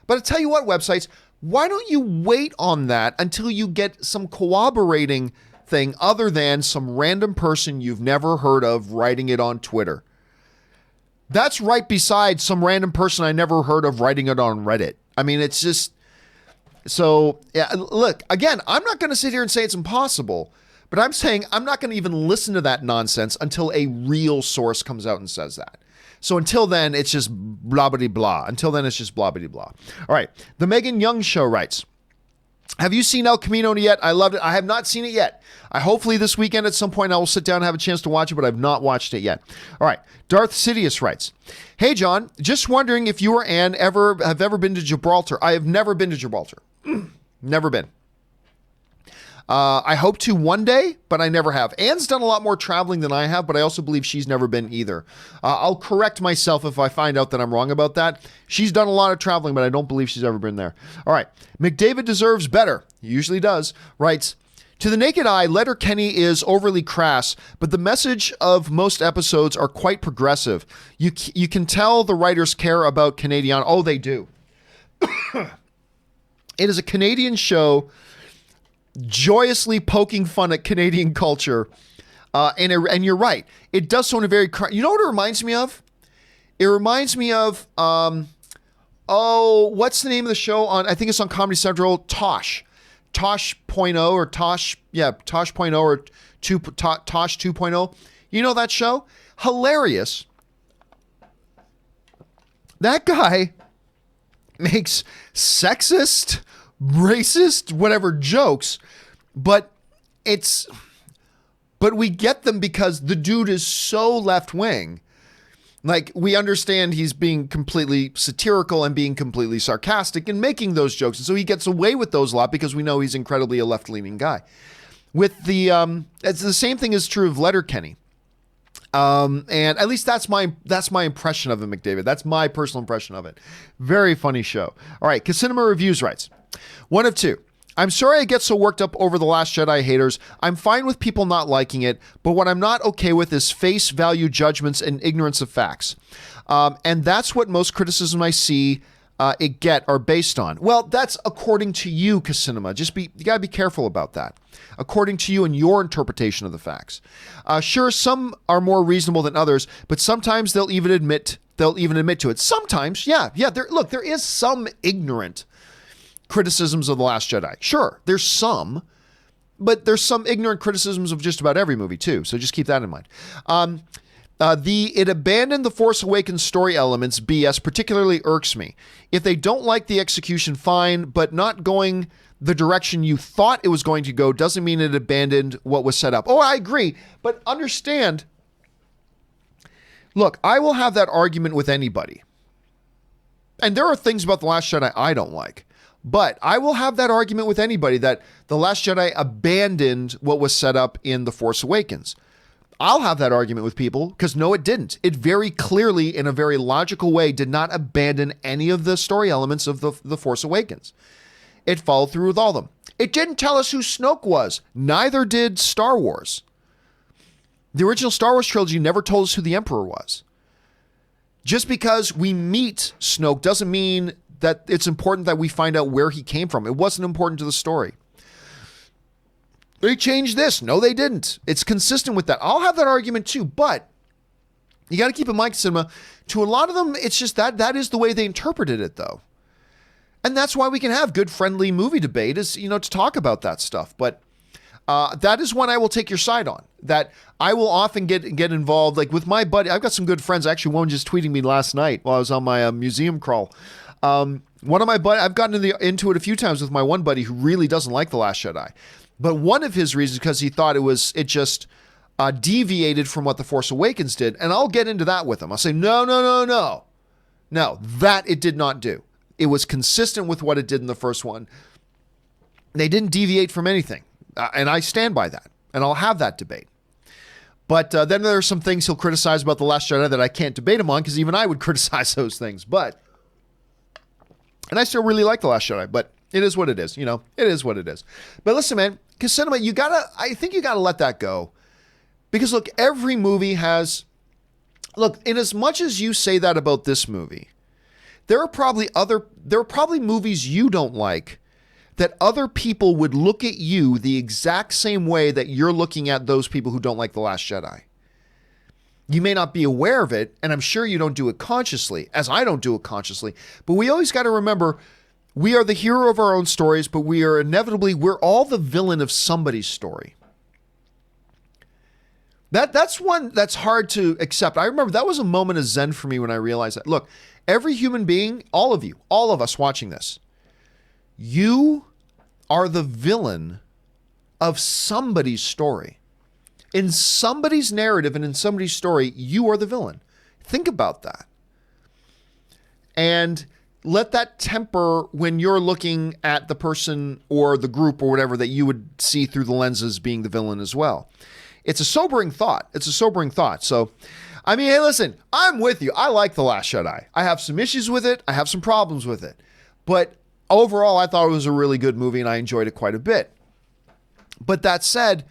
But I tell you what, websites, why don't you wait on that until you get some corroborating thing other than some random person you've never heard of writing it on Twitter? That's right beside some random person I never heard of writing it on Reddit. I mean, it's just... So, yeah, look, again, I'm not going to sit here and say it's impossible, but I'm saying I'm not going to even listen to that nonsense until a real source comes out and says that. So until then, it's just blah, blah, blah. Until then, it's just blah, blah, blah. All right. The Megan Young Show writes, have you seen El Camino yet? I loved it. I have not seen it yet. Hopefully this weekend at some point I will sit down and have a chance to watch it, but I've not watched it yet. All right. Darth Sidious writes, hey, John, just wondering if you or Ann have ever been to Gibraltar. I have never been to Gibraltar. Never been. I hope to one day, but I never have. Anne's done a lot more traveling than I have, but I also believe she's never been either. I'll correct myself if I find out that I'm wrong about that. She's done a lot of traveling, but I don't believe she's ever been there. All right. McDavid Deserves Better. He usually does. Writes, to the naked eye, Letterkenny is overly crass, but the message of most episodes are quite progressive. You can tell the writers care about Canadian. Oh, they do. It is a Canadian show joyously poking fun at Canadian culture. And you're right. It does so in a very... You know what it reminds me of? It reminds me of... what's the name of the show on... I think it's on Comedy Central. Tosh. Tosh.0 or Tosh... Yeah, Tosh.0 or Tosh 2.0. You know that show? Hilarious. That guy makes sexist, racist, whatever jokes, but we get them because the dude is so left-wing. Like, we understand he's being completely satirical and being completely sarcastic and making those jokes. And so he gets away with those a lot because we know he's incredibly a left-leaning guy. With the, it's the same thing is true of Letterkenny. And at least that's my impression of him, McDavid. That's my personal impression of it. Very funny show. All right. Casinema Reviews writes, one of two. I'm sorry I get so worked up over The Last Jedi haters. I'm fine with people not liking it, but what I'm not okay with is face value judgments and ignorance of facts. And that's what most criticism I see are based on. Well, that's according to you, Casinema. You gotta be careful about that. According to you and your interpretation of the facts. Sure, some are more reasonable than others, but sometimes they'll even admit to it. Sometimes, yeah. There is some ignorant criticisms of The Last Jedi. Sure, there's some, but there's some ignorant criticisms of just about every movie too. So just keep that in mind. It abandoned the Force Awakens story elements BS particularly irks me. If they don't like the execution, fine, but not going the direction you thought it was going to go doesn't mean it abandoned what was set up. Oh, I agree, but understand. Look, I will have that argument with anybody. And there are things about The Last Jedi I don't like. But I will have that argument with anybody that The Last Jedi abandoned what was set up in The Force Awakens. I'll have that argument with people because no, it didn't. It very clearly, in a very logical way, did not abandon any of the story elements of The Force Awakens. It followed through with all of them. It didn't tell us who Snoke was. Neither did Star Wars. The original Star Wars trilogy never told us who the Emperor was. Just because we meet Snoke doesn't mean that it's important that we find out where he came from. It wasn't important to the story. They changed this. No, they didn't. It's consistent with that. I'll have that argument too, but You got to keep in mind, cinema, to a lot of them, it's just that is the way they interpreted it, though. And that's why we can have good, friendly movie debate is, to talk about that stuff. But that is one I will take your side on. That I will often get involved, like with my buddy. I've got some good friends. Actually, one just tweeting me last night while I was on my museum crawl. One of my buddies, I've gotten into it a few times with my one buddy who really doesn't like The Last Jedi. But one of his reasons because he thought it just deviated from what The Force Awakens did. And I'll get into that with him. I'll say, no, that it did not do. It was consistent with what it did in the first one. They didn't deviate from anything. And I stand by that. And I'll have that debate. But then there are some things he'll criticize about The Last Jedi that I can't debate him on because even I would criticize those things. And I still really like The Last Jedi, but it is what it is. It is what it is. But listen, man, because cinema, I think you gotta let that go. Because look, every movie has, in as much as you say that about this movie, there are probably movies you don't like that other people would look at you the exact same way that you're looking at those people who don't like The Last Jedi. You may not be aware of it, and I'm sure you don't do it consciously, as I don't do it consciously, but we always got to remember we are the hero of our own stories, but we're all the villain of somebody's story. That's one that's hard to accept. I remember that was a moment of zen for me when I realized that. Look, every human being, all of you, all of us watching this, you are the villain of somebody's story. In somebody's narrative and in somebody's story, you are the villain. Think about that. And let that temper when you're looking at the person or the group or whatever that you would see through the lenses being the villain as well. It's a sobering thought. So, I mean, hey, listen, I'm with you. I like The Last Jedi. I have some issues with it. I have some problems with it. But overall, I thought it was a really good movie and I enjoyed it quite a bit. But that said,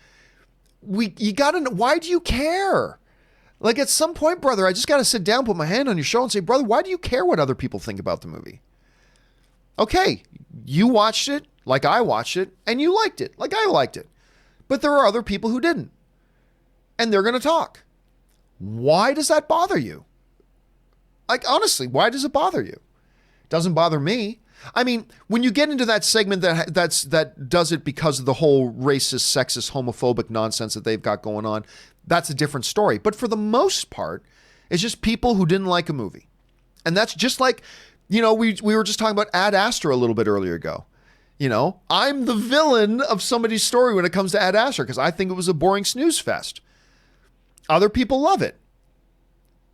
you gotta know, why do you care? Like at some point, brother, I just gotta sit down, put my hand on your shoulder and say, brother, why do you care what other people think about the movie? Okay, you watched it like I watched it and you liked it like I liked it. But there are other people who didn't. And they're gonna talk. Why does that bother you? Like honestly, why does it bother you? It doesn't bother me. I mean, when you get into that segment that does it because of the whole racist, sexist, homophobic nonsense that they've got going on, that's a different story. But for the most part, it's just people who didn't like a movie. And that's just like, we were just talking about Ad Astra a little bit earlier ago. I'm the villain of somebody's story when it comes to Ad Astra because I think it was a boring snooze fest. Other people love it.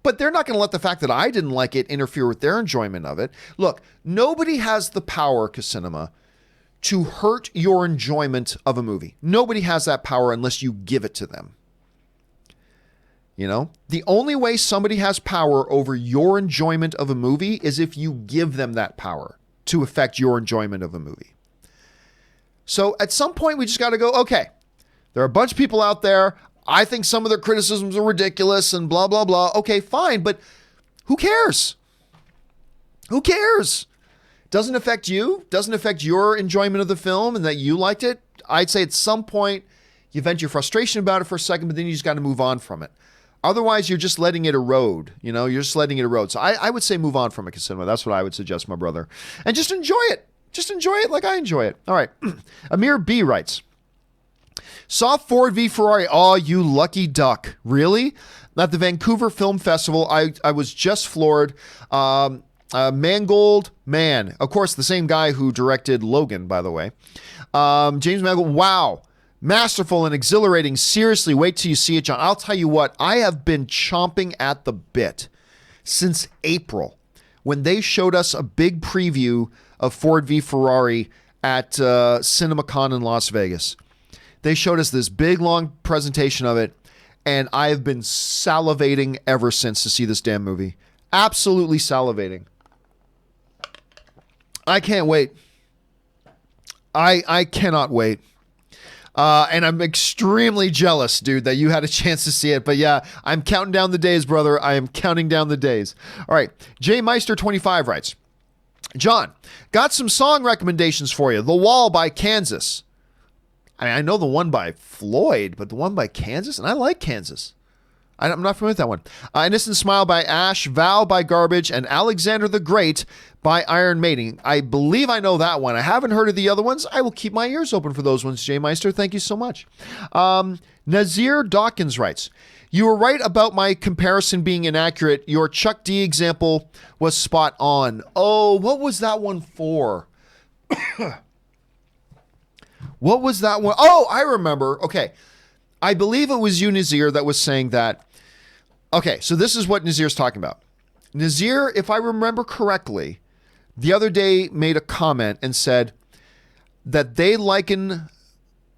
But they're not going to let the fact that I didn't like it interfere with their enjoyment of it. Look, nobody has the power, Cinema, to hurt your enjoyment of a movie. Nobody has that power unless you give it to them. The only way somebody has power over your enjoyment of a movie is if you give them that power to affect your enjoyment of a movie. So at some point, we just got to go, okay, there are a bunch of people out there. I think some of their criticisms are ridiculous and blah, blah, blah. Okay, fine, but who cares? Who cares? Doesn't affect you? Doesn't affect your enjoyment of the film and that you liked it? I'd say at some point you vent your frustration about it for a second, but then you just got to move on from it. Otherwise, you're just letting it erode. You're just letting it erode. So I would say move on from it, Cinema. That's what I would suggest, my brother. And just enjoy it. Just enjoy it like I enjoy it. All right. Amir B writes, saw Ford v Ferrari. Oh, you lucky duck. Really? At the Vancouver Film Festival, I was just floored. Mangold, man. Of course, the same guy who directed Logan, by the way. James Mangold, wow. Masterful and exhilarating. Seriously, wait till you see it, John. I'll tell you what, I have been chomping at the bit since April when they showed us a big preview of Ford v Ferrari at CinemaCon in Las Vegas. They showed us this big, long presentation of it, and I have been salivating ever since to see this damn movie. Absolutely salivating. I can't wait. I cannot wait. And I'm extremely jealous, dude, that you had a chance to see it. But yeah, I'm counting down the days, brother. I am counting down the days. All right. J Meister 25 writes, John, got some song recommendations for you. The Wall by Kansas. I mean, I know the one by Floyd, but the one by Kansas, and I like Kansas. I'm not familiar with that one. Innocent Smile by Ash, Val by Garbage, and Alexander the Great by Iron Maiden. I believe I know that one. I haven't heard of the other ones. I will keep my ears open for those ones, Jay Meister. Thank you so much. Nazir Dawkins writes, you were right about my comparison being inaccurate. Your Chuck D example was spot on. Oh, what was that one for? What was that one? Oh, I remember. Okay. I believe it was you, Nazir, that was saying that. Okay, so this is what Nazir's talking about. Nazir, if I remember correctly, the other day made a comment and said that they liken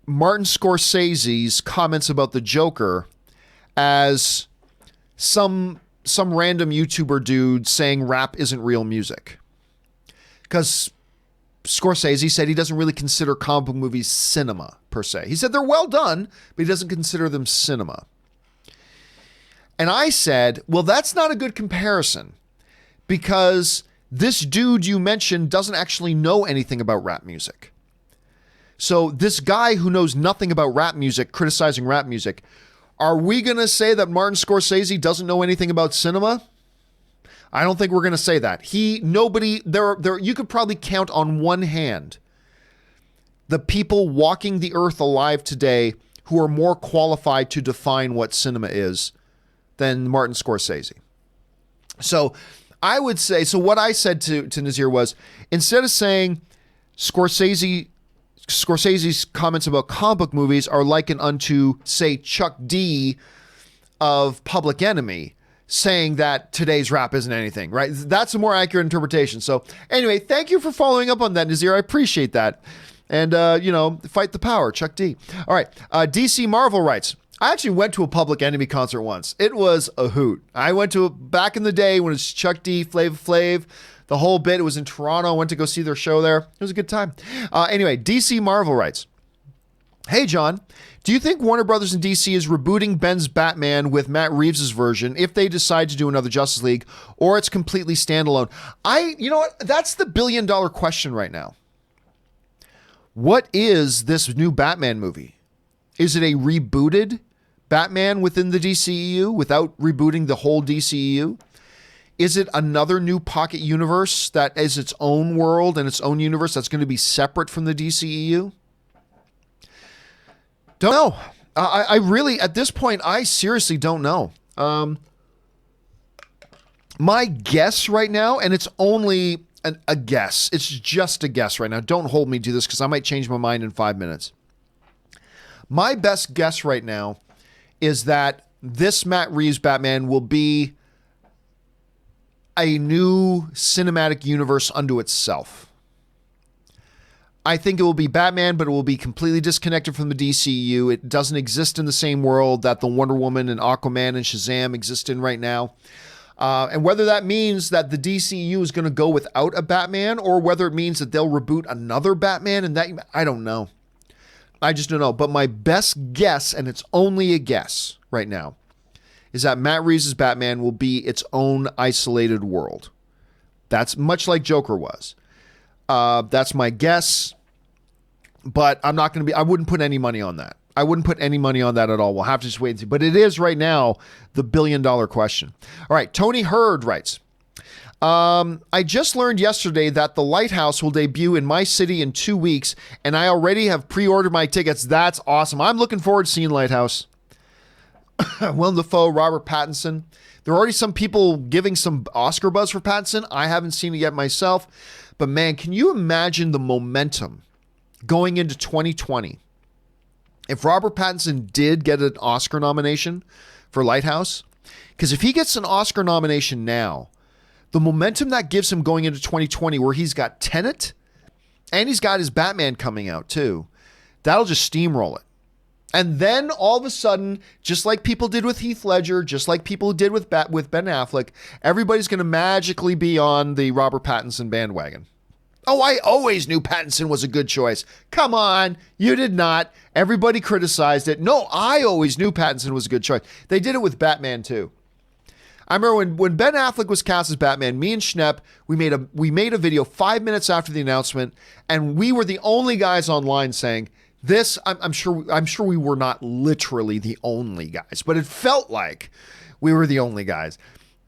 Martin Scorsese's comments about the Joker as some random YouTuber dude saying rap isn't real music. Because Scorsese said he doesn't really consider comic book movies cinema, per se. He said they're well done, but he doesn't consider them cinema. And I said, well, that's not a good comparison because this dude you mentioned doesn't actually know anything about rap music. So this guy who knows nothing about rap music, criticizing rap music, are we going to say that Martin Scorsese doesn't know anything about cinema? I don't think we're going to say that. You could probably count on one hand the people walking the earth alive today who are more qualified to define what cinema is than Martin Scorsese. So I would say, so what I said to Nazir was, instead of saying Scorsese's comments about comic book movies are likened unto, say, Chuck D of Public Enemy, saying that today's rap isn't anything, right? That's a more accurate interpretation. So anyway, thank you for following up on that, Nazir. I appreciate that. And, fight the power, Chuck D. All right. DC Marvel writes, I actually went to a Public Enemy concert once. It was a hoot. I went to back in the day when it was Chuck D, Flav Flav, the whole bit. It was in Toronto. I went to go see their show there. It was a good time. Anyway, DC Marvel writes, hey, John, do you think Warner Brothers and DC is rebooting Ben's Batman with Matt Reeves' version if they decide to do another Justice League, or it's completely standalone? You know what? That's the billion-dollar question right now. What is this new Batman movie? Is it a rebooted Batman within the DCEU without rebooting the whole DCEU? Is it another new pocket universe that is its own world and its own universe that's going to be separate from the DCEU? Don't know. I really, at this point, I seriously don't know. My guess right now, and it's only a guess. It's just a guess right now. Don't hold me to this because I might change my mind in 5 minutes. My best guess right now is that this Matt Reeves Batman will be a new cinematic universe unto itself. I think it will be Batman, but it will be completely disconnected from the DCU. It doesn't exist in the same world that the Wonder Woman and Aquaman and Shazam exist in right now. And whether that means that the DCU is going to go without a Batman or whether it means that they'll reboot another Batman, and that, I don't know. I just don't know. But my best guess, and it's only a guess right now, is that Matt Reeves' Batman will be its own isolated world. That's much like Joker was. That's my guess, but I'm not going to I wouldn't put any money on that. I wouldn't put any money on that at all. We'll have to just wait and see. But it is right now the billion-dollar question. All right. Tony Hurd writes, I just learned yesterday that The Lighthouse will debut in my city in 2 weeks, and I already have pre-ordered my tickets. That's awesome. I'm looking forward to seeing Lighthouse. Willem Dafoe, Robert Pattinson. There are already some people giving some Oscar buzz for Pattinson. I haven't seen it yet myself. But man, can you imagine the momentum going into 2020? If Robert Pattinson did get an Oscar nomination for Lighthouse, because if he gets an Oscar nomination now, the momentum that gives him going into 2020 where he's got Tenet and he's got his Batman coming out too, that'll just steamroll it. And then all of a sudden, just like people did with Heath Ledger, just like people did with Ben Affleck, everybody's going to magically be on the Robert Pattinson bandwagon. Oh, I always knew Pattinson was a good choice. Come on, you did not. Everybody criticized it. No, I always knew Pattinson was a good choice. They did it with Batman too. I remember when Ben Affleck was cast as Batman, me and Schnepp, we made a video 5 minutes after the announcement, and we were the only guys online saying, This, I'm sure we were not literally the only guys, but it felt like we were the only guys.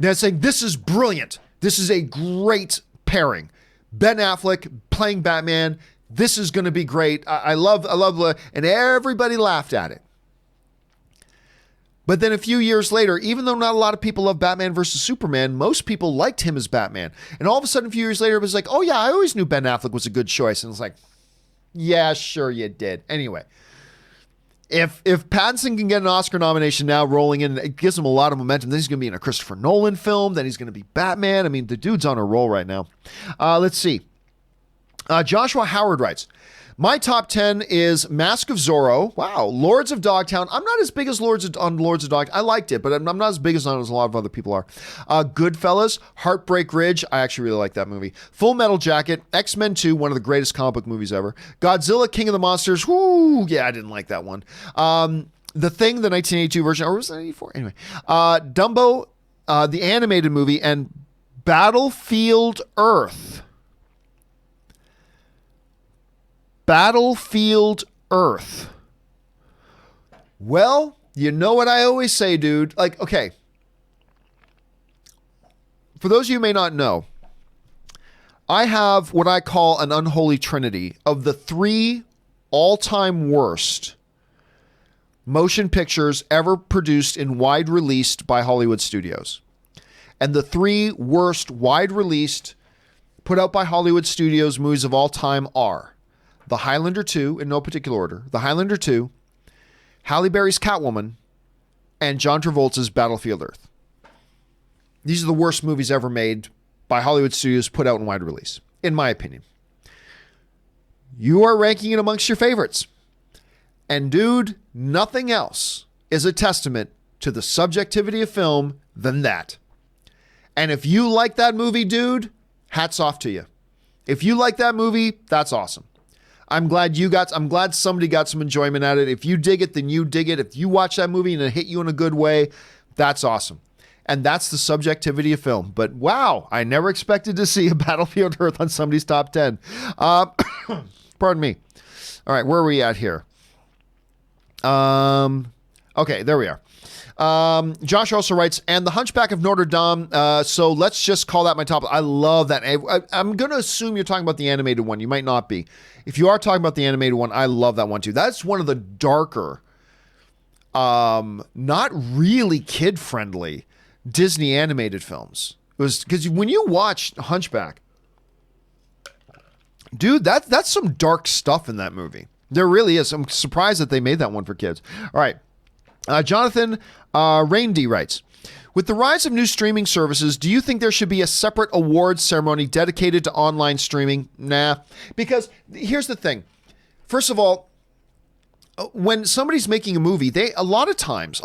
They're saying, this is brilliant. This is a great pairing. Ben Affleck playing Batman. This is going to be great. I love, and everybody laughed at it. But then a few years later, even though not a lot of people love Batman versus Superman, most people liked him as Batman. And all of a sudden, a few years later, it was like, oh yeah, I always knew Ben Affleck was a good choice. And it's like, yeah, sure you did. Anyway, if Pattinson can get an Oscar nomination now rolling in, it gives him a lot of momentum. Then he's going to be in a Christopher Nolan film. Then he's going to be Batman. I mean, the dude's on a roll right now. Let's see. Joshua Howard writes, my top 10 is Mask of Zorro. Wow. Lords of Dogtown. I'm not as big as Lords of Dogtown. I liked it, but I'm not as big as a lot of other people are. Goodfellas, Heartbreak Ridge. I actually really like that movie. Full Metal Jacket, X-Men 2, one of the greatest comic book movies ever. Godzilla, King of the Monsters. Whoo. Yeah, I didn't like that one. The Thing, the 1982 version, or was that 84? Anyway. Dumbo, the animated movie, and Battlefield Earth. Battlefield Earth. Well, you know what I always say, dude. Like, okay. For those of you who may not know, I have what I call an unholy trinity of the 3 all-time worst motion pictures ever produced in wide released by Hollywood studios. And the 3 worst wide released put out by Hollywood studios movies of all time are The Highlander 2, in no particular order, The Highlander 2, Halle Berry's Catwoman, and John Travolta's Battlefield Earth. These are the worst movies ever made by Hollywood studios put out in wide release, in my opinion. You are ranking it amongst your favorites. And dude, nothing else is a testament to the subjectivity of film than that. And if you like that movie, dude, hats off to you. If you like that movie, that's awesome. I'm glad somebody got some enjoyment at it. If you dig it, then you dig it. If you watch that movie and it hit you in a good way, that's awesome. And that's the subjectivity of film. But wow, I never expected to see a Battlefield Earth on somebody's top 10. Pardon me. All right, where are we at here? Okay, there we are. Josh also writes, and The Hunchback of Notre Dame. So let's just call that my top. I love that. I'm going to assume you're talking about the animated one. You might not be. If you are talking about the animated one, I love that one too. That's one of the darker, not really kid-friendly Disney animated films. It was because when you watch Hunchback, dude, that's some dark stuff in that movie. There really is. I'm surprised that they made that one for kids. All right. Jonathan Raindy writes, with the rise of new streaming services, do you think there should be a separate awards ceremony dedicated to online streaming? Nah, because here's the thing. First of all, when somebody's making a movie, a lot of times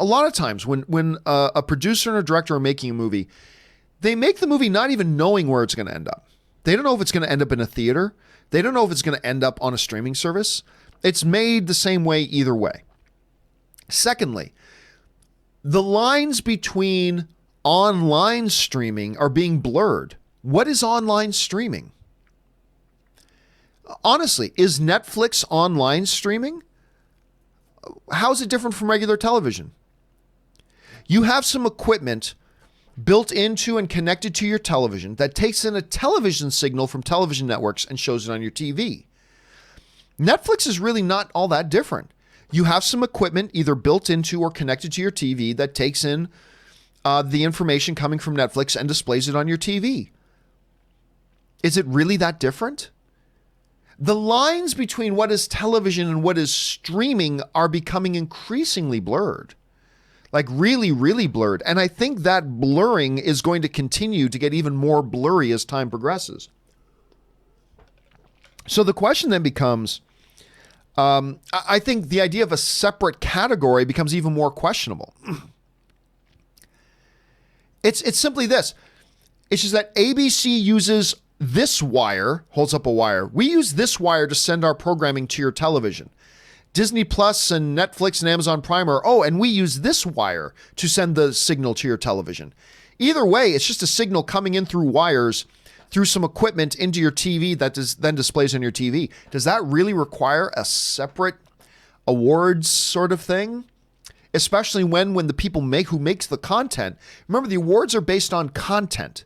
when a producer and a director are making a movie, they make the movie not even knowing where it's going to end up. They don't know if it's going to end up in a theater. They don't know if it's going to end up on a streaming service. It's made the same way either way. Secondly, the lines between online streaming are being blurred. What is online streaming? Honestly, is Netflix online streaming? How is it different from regular television? You have some equipment built into and connected to your television that takes in a television signal from television networks and shows it on your TV. Netflix is really not all that different. You have some equipment either built into or connected to your TV that takes in the information coming from Netflix and displays it on your TV. Is it really that different? The lines between what is television and what is streaming are becoming increasingly blurred. Like really, really blurred. And I think that blurring is going to continue to get even more blurry as time progresses. So the question then becomes, I think the idea of a separate category becomes even more questionable. It's simply this. It's just that ABC uses this wire, holds up a wire. We use this wire to send our programming to your television. Disney Plus and Netflix and Amazon Prime and we use this wire to send the signal to your television. Either way, it's just a signal coming in through wires, through some equipment into your TV that then displays on your TV. Does that really require a separate awards sort of thing, especially when the people who makes the content. Remember, the awards are based on content.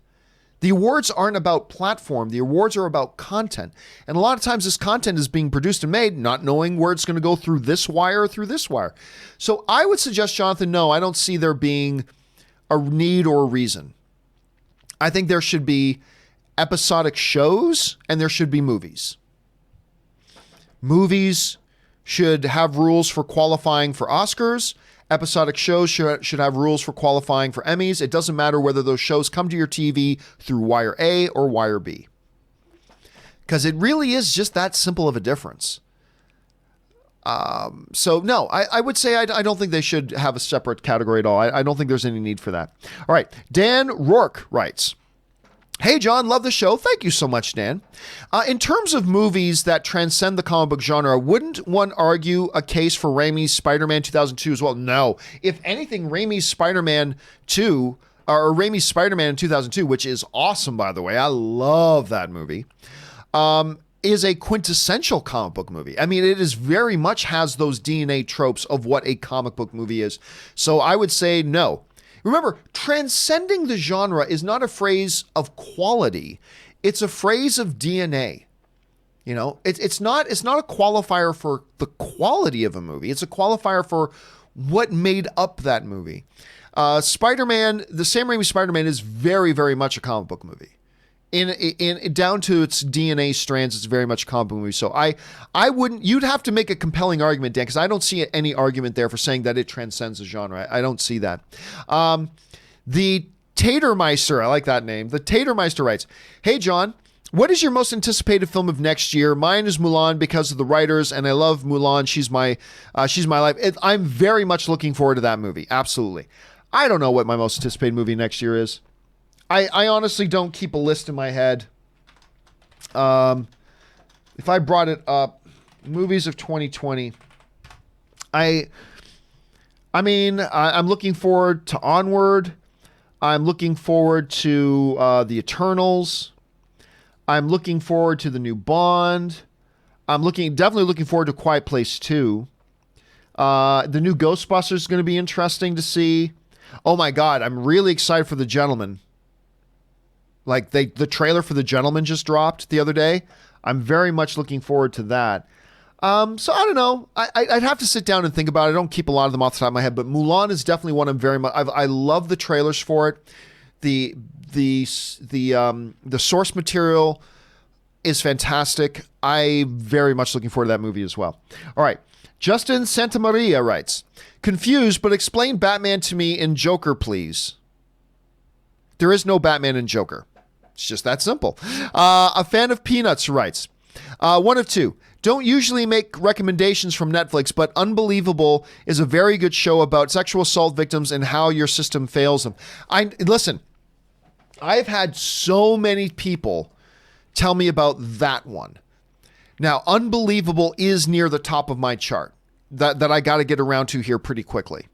The awards aren't about platform. The awards are about content. And a lot of times this content is being produced and made not knowing where it's going to go through this wire or through this wire. So I would suggest, Jonathan, no, I don't see there being a need or a reason. I think there should be episodic shows and there should be movies. Movies should have rules for qualifying for Oscars. Episodic shows should have rules for qualifying for Emmys. It doesn't matter whether those shows come to your TV through wire A or wire B. Because it really is just that simple of a difference. So no, I would say I don't think they should have a separate category at all. I don't think there's any need for that. All right. Dan Rourke writes, "Hey, John, love the show." Thank you so much, Dan. In terms of movies that transcend the comic book genre, wouldn't one argue a case for Raimi's Spider-Man 2002 as well? No. If anything, Raimi's Spider-Man 2, or Raimi's Spider-Man in 2002, which is awesome, by the way. I love that movie, is a quintessential comic book movie. I mean, it is very much has those DNA tropes of what a comic book movie is. So I would say no. Remember, transcending the genre is not a phrase of quality. It's a phrase of DNA. You know, it's not a qualifier for the quality of a movie. It's a qualifier for what made up that movie. Spider-Man, the Sam Raimi Spider-Man is very, very much a comic book movie. In down to its DNA strands, it's very much a comic book movie. So I wouldn't, you'd have to make a compelling argument, Dan, because I don't see any argument there for saying that it transcends the genre. I don't see that. The Tatermeister, I like that name. The Tatermeister writes, "Hey, John, what is your most anticipated film of next year? Mine is Mulan because of the writers, and I love Mulan. She's my life." I'm very much looking forward to that movie. Absolutely. I don't know what my most anticipated movie next year is. I honestly don't keep a list in my head. If I brought it up, movies of 2020, I'm looking forward to Onward. I'm looking forward to The Eternals. I'm looking forward to the new Bond. I'm definitely looking forward to Quiet Place 2. The new Ghostbusters is going to be interesting to see. Oh my God, I'm really excited for The Gentleman. Like the trailer for The Gentleman just dropped the other day. I'm very much looking forward to that. So I don't know. I'd have to sit down and think about it. I don't keep a lot of them off the top of my head, but Mulan is definitely one I'm very much. I love the trailers for it. The source material is fantastic. I'm very much looking forward to that movie as well. All right. Justin Santamaria writes, "Confused, but explain Batman to me in Joker, please." There is no Batman in Joker. It's just that simple. A fan of Peanuts writes, one of two. Don't usually make recommendations from Netflix, but Unbelievable is a very good show about sexual assault victims and how your system fails them. Listen, I've had so many people tell me about that one. Now, Unbelievable is near the top of my chart that I got to get around to here pretty quickly,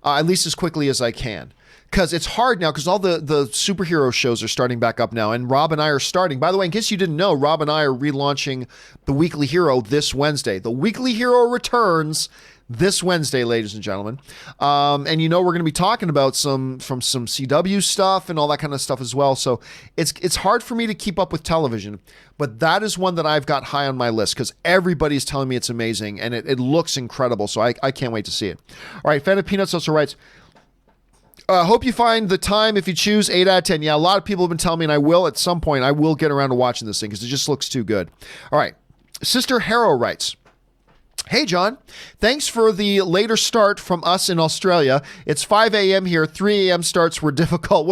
at least as quickly as I can. Because it's hard now, because all the superhero shows are starting back up now, and Rob and I are starting. By the way, in case you didn't know, Rob and I are relaunching The Weekly Hero this Wednesday. The Weekly Hero returns this Wednesday, ladies and gentlemen. And we're going to be talking about some CW stuff and all that kind of stuff as well. So it's hard for me to keep up with television, but that is one that I've got high on my list because everybody's telling me it's amazing and it looks incredible. So I can't wait to see it. All right, Fan of Peanuts also writes, hope you find the time if you choose. 8 out of 10. Yeah, a lot of people have been telling me, and I will at some point, I will get around to watching this thing because it just looks too good. All right. Sister Harrow writes, "Hey, John, thanks for the later start from us in Australia. It's 5 a.m. here. 3 a.m. starts were difficult.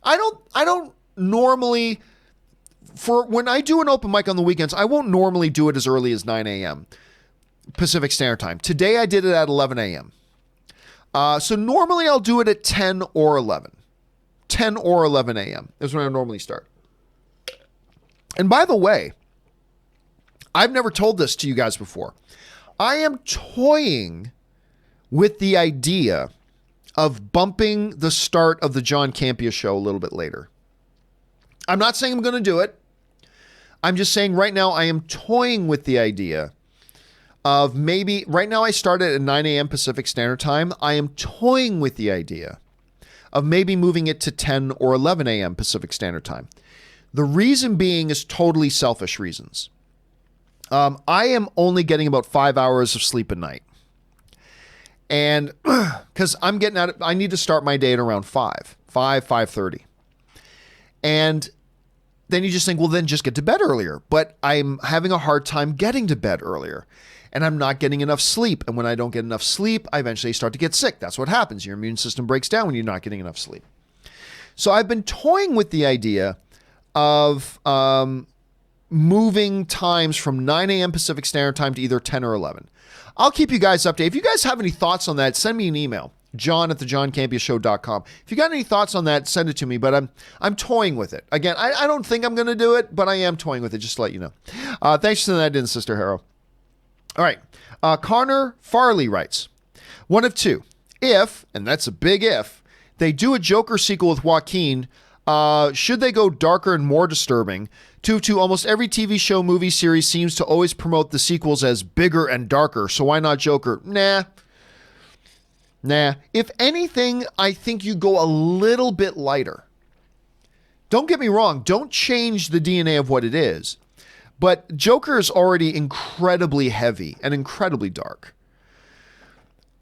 I don't normally, when I do an open mic on the weekends, I won't normally do it as early as 9 a.m. Pacific Standard Time. Today I did it at 11 a.m. So normally I'll do it at 10 or 11. 10 or 11 a.m. is when I normally start. And by the way, I've never told this to you guys before. I am toying with the idea of bumping the start of the John Campea Show a little bit later. I'm not saying I'm going to do it. I'm just saying right now I am toying with the idea of maybe, right now I started at 9 a.m. Pacific Standard Time. I am toying with the idea of maybe moving it to 10 or 11 a.m. Pacific Standard Time. The reason being is totally selfish reasons. I am only getting about 5 hours of sleep a night. And because I'm getting out, I need to start my day at around 5:30. And then you just think, well, then just get to bed earlier. But I'm having a hard time getting to bed earlier. And I'm not getting enough sleep. And when I don't get enough sleep, I eventually start to get sick. That's what happens. Your immune system breaks down when you're not getting enough sleep. So I've been toying with the idea of moving times from 9 a.m. Pacific Standard Time to either 10 or 11. I'll keep you guys updated. If you guys have any thoughts on that, send me an email, john@thejohncampeashow.com. If you got any thoughts on that, send it to me, but I'm toying with it. Again, I don't think I'm going to do it, but I am toying with it, just to let you know. Thanks for sending that in, Sister Harrow. All right. Connor Farley writes, one of two. If, and that's a big if, they do a Joker sequel with Joaquin, should they go darker and more disturbing? Two, almost every TV show, movie series seems to always promote the sequels as bigger and darker, so why not Joker? Nah. If anything, I think you go a little bit lighter. Don't get me wrong. Don't change the DNA of what it is. But Joker is already incredibly heavy and incredibly dark.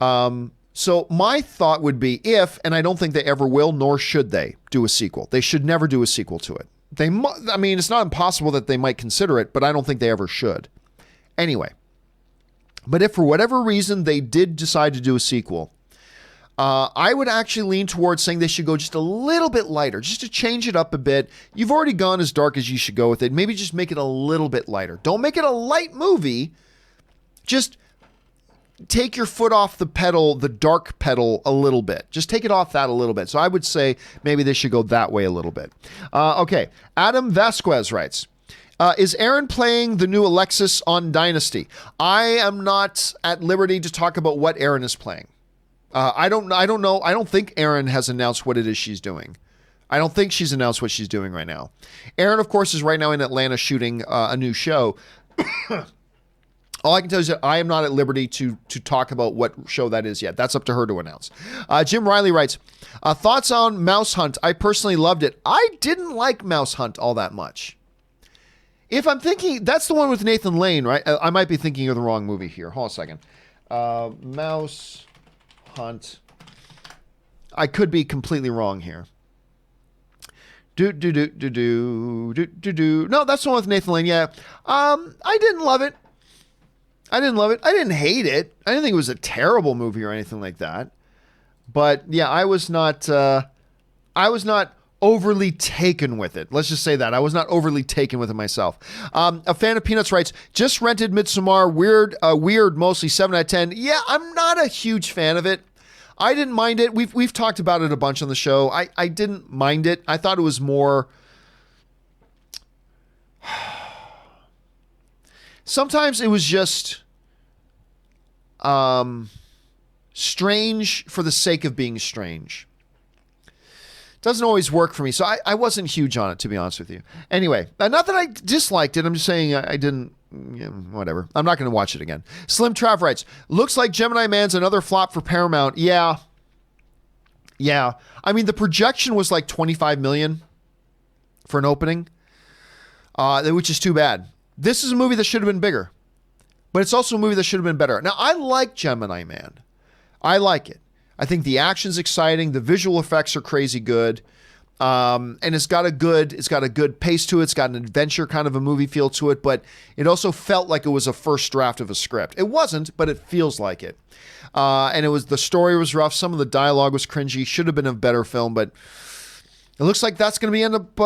So my thought would be if, and I don't think they ever will, nor should they do a sequel. They should never do a sequel to it. It's not impossible that they might consider it, but I don't think they ever should. Anyway, but if for whatever reason they did decide to do a sequel, I would actually lean towards saying they should go just a little bit lighter, just to change it up a bit. You've already gone as dark as you should go with it. Maybe just make it a little bit lighter. Don't make it a light movie. Just take your foot off the pedal, the dark pedal, a little bit. Just take it off that a little bit. So I would say maybe they should go that way a little bit. Okay. Adam Vasquez writes, is Aaron playing the new Alexis on Dynasty? I am not at liberty to talk about what Aaron is playing. I don't know. I don't think Aaron has announced what it is she's doing. I don't think she's announced what she's doing right now. Aaron, of course, is right now in Atlanta shooting a new show. All I can tell you is that I am not at liberty to talk about what show that is yet. That's up to her to announce. Jim Riley writes, thoughts on Mouse Hunt? I personally loved it. I didn't like Mouse Hunt all that much. If I'm thinking, that's the one with Nathan Lane, right? I might be thinking of the wrong movie here. Hold on a second. Mouse Hunt. I could be completely wrong here. No, that's the one with Nathan Lane. Yeah. I didn't love it. I didn't hate it. I didn't think it was a terrible movie or anything like that. But yeah, I was not overly taken with it. Let's just say that. I was not overly taken with it myself. A fan of Peanuts writes, just rented Midsommar, weird, mostly 7 out of 10. Yeah, I'm not a huge fan of it. I didn't mind it. We've talked about it a bunch on the show. I didn't mind it. I thought it was more... Sometimes it was just strange for the sake of being strange. Doesn't always work for me, so I wasn't huge on it, to be honest with you. Anyway, not that I disliked it. I'm just saying I didn't... Yeah, whatever. I'm not going to watch it again. Slim Trav writes, looks like Gemini Man's another flop for Paramount. Yeah. I mean, the projection was like 25 million for an opening, which is too bad. This is a movie that should have been bigger, but it's also a movie that should have been better. Now, I like Gemini Man. I like it. I think the action's exciting. The visual effects are crazy good. And it's got a good pace to it. It's got an adventure kind of a movie feel to it, but it also felt like it was a first draft of a script. It wasn't, but it feels like it. And the story was rough. Some of the dialogue was cringy. Should have been a better film, but it looks like that's going to end up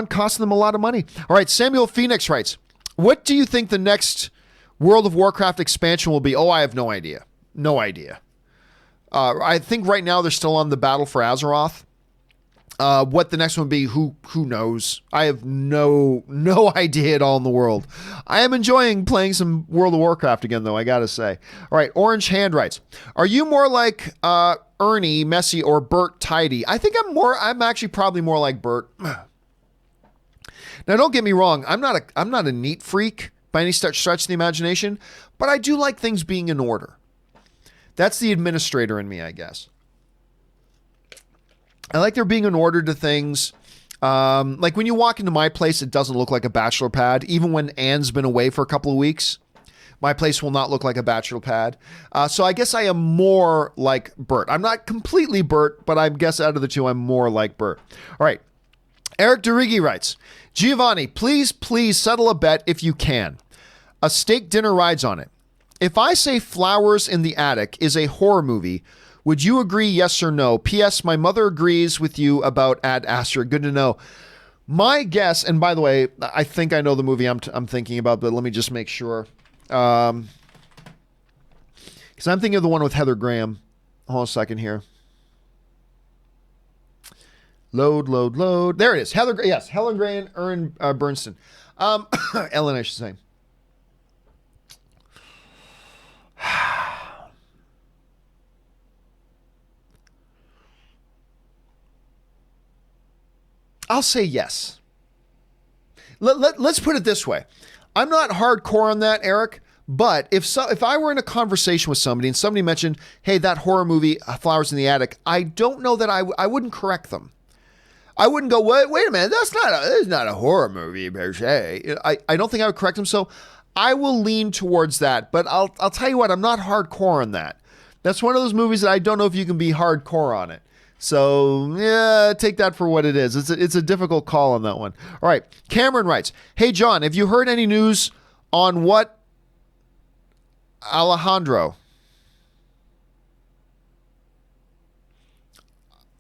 costing them a lot of money. All right. Samuel Phoenix writes, what do you think the next World of Warcraft expansion will be? Oh, I have no idea. No idea. I think right now they're still on the battle for Azeroth. What the next one will be, who knows? I have no idea at all in the world. I am enjoying playing some World of Warcraft again, though, I gotta say. All right, Orange Hand writes, are you more like Ernie, messy, or Bert, tidy? I think I'm actually probably more like Bert. Now, don't get me wrong. I'm not a neat freak by any stretch of the imagination, but I do like things being in order. That's the administrator in me, I guess. I like there being an order to things. Like when you walk into my place, it doesn't look like a bachelor pad. Even when Anne's been away for a couple of weeks, my place will not look like a bachelor pad. So I guess I am more like Bert. I'm not completely Bert, but I guess out of the two, I'm more like Bert. All right. Eric DeRiggi writes, Giovanni, please settle a bet if you can. A steak dinner rides on it. If I say Flowers in the Attic is a horror movie, would you agree, yes or no? P.S. My mother agrees with you about Ad Astra. Good to know. My guess, and by the way, I think I know the movie I'm thinking about, but let me just make sure. Because I'm thinking of the one with Heather Graham. Hold on a second here. Load. There it is. Helen Graham, Aaron Bernstein. Ellen, I should say. I'll say yes. Let's put it this way. I'm not hardcore on that, Eric, but if I were in a conversation with somebody and somebody mentioned, hey, that horror movie, Flowers in the Attic, I don't know that I wouldn't correct them. I wouldn't go, wait a minute, that's not a horror movie per se. I don't think I would correct them, so I will lean towards that. But I'll tell you what, I'm not hardcore on that. That's one of those movies that I don't know if you can be hardcore on it. So, yeah, take that for what it is. It's a difficult call on that one. All right. Cameron writes, hey, John, have you heard any news on what Alejandro?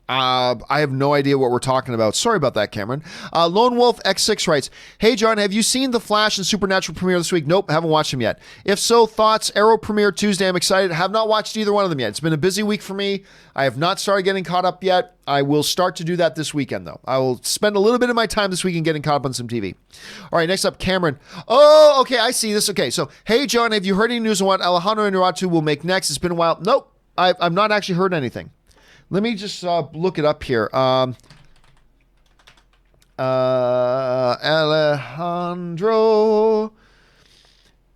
I have no idea what we're talking about. Sorry about that, Cameron. Lone Wolf X6 writes, hey, John, have you seen The Flash and Supernatural premiere this week? Nope, haven't watched them yet. If so, thoughts? Arrow premiere Tuesday. I'm excited. Have not watched either one of them yet. It's been a busy week for me. I have not started getting caught up yet. I will start to do that this weekend, though. I will spend a little bit of my time this weekend getting caught up on some TV. All right, next up, Cameron. Oh, okay, I see this. Okay, so, hey, John, have you heard any news on what Alejandro Inarritu will make next? It's been a while. Nope, I've not actually heard anything. Let me just look it up here. Alejandro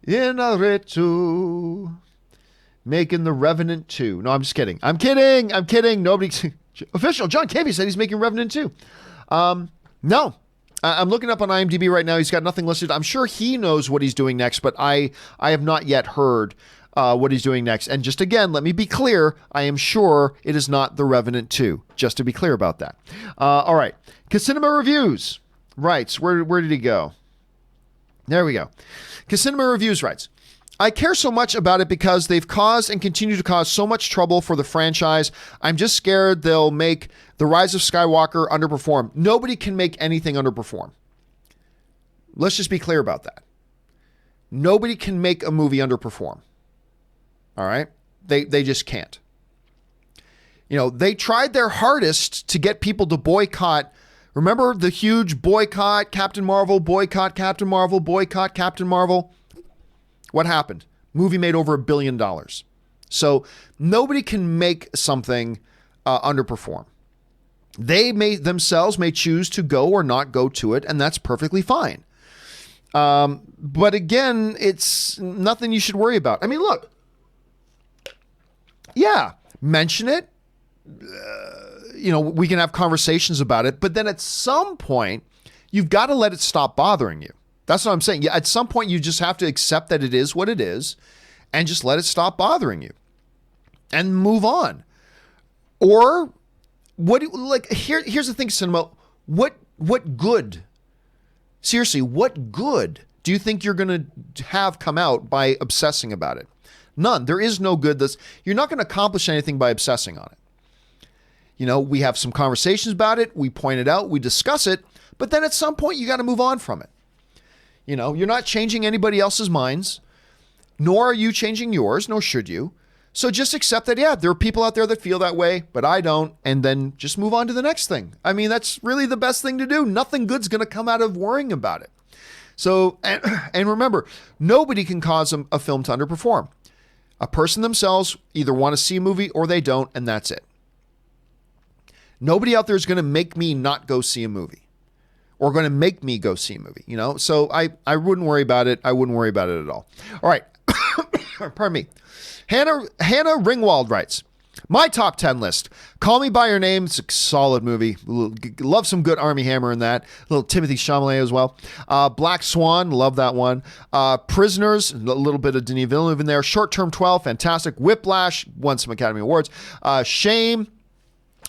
Inarritu making The Revenant 2. No, I'm just kidding. I'm kidding. Nobody. Official. John Campea said he's making Revenant 2. No. I'm looking up on IMDb right now. He's got nothing listed. I'm sure he knows what he's doing next, but I have not yet heard what he's doing next. And just again, let me be clear. I am sure it is not The Revenant 2. Just to be clear about that. All right. Casinema Reviews writes, where did he go? There we go. Casinema Reviews writes, I care so much about it because they've caused and continue to cause so much trouble for the franchise. I'm just scared they'll make The Rise of Skywalker underperform. Nobody can make anything underperform. Let's just be clear about that. Nobody can make a movie underperform. All right? They just can't. You know, they tried their hardest to get people to boycott. Remember the huge boycott, Captain Marvel, boycott, Captain Marvel, boycott, Captain Marvel? What happened? Movie made over $1 billion. So nobody can make something underperform. They themselves may choose to go or not go to it, and that's perfectly fine. But again, it's nothing you should worry about. I mean, look. Yeah, mention it. We can have conversations about it, but then at some point, you've got to let it stop bothering you. That's what I'm saying. Yeah, at some point, you just have to accept that it is what it is and just let it stop bothering you and move on. Or here's the thing, cinema. What good? Seriously, what good do you think you're going to have come out by obsessing about it? None. There is no good. You're not going to accomplish anything by obsessing on it. We have some conversations about it. We point it out. We discuss it. But then at some point, you got to move on from it. You're not changing anybody else's minds, nor are you changing yours, nor should you. So just accept that, yeah, there are people out there that feel that way, but I don't, and then just move on to the next thing. I mean, that's really the best thing to do. Nothing good's going to come out of worrying about it. So, and remember, nobody can cause a film to underperform. A person themselves either want to see a movie or they don't, and that's it. Nobody out there is going to make me not go see a movie. or going to make me go see a movie, you know? So I wouldn't worry about it. I wouldn't worry about it at all. All right. Pardon me. Hannah Ringwald writes, my top 10 list. Call Me By Your Name. It's a solid movie. Love some good Armie Hammer in that. A little Timothée Chalamet as well. Black Swan. Love that one. Prisoners. A little bit of Denis Villeneuve in there. Short Term 12. Fantastic. Whiplash. Won some Academy Awards. Shame.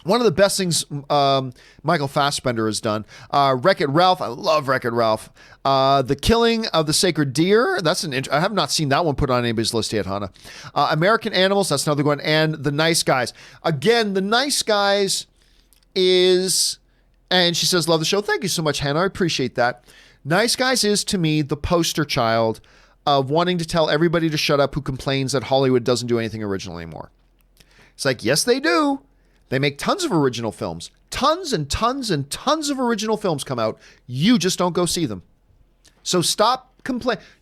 One of the best things Michael Fassbender has done. Wreck-It Ralph. I love Wreck-It Ralph. The Killing of the Sacred Deer. That's I have not seen that one put on anybody's list yet, Hannah. American Animals. That's another one. And The Nice Guys. Again, The Nice Guys is... And she says, love the show. Thank you so much, Hannah. I appreciate that. Nice Guys is, to me, the poster child of wanting to tell everybody to shut up who complains that Hollywood doesn't do anything original anymore. It's like, yes, they do. They make tons of original films. Tons and tons and tons of original films come out. You just don't go see them. So stop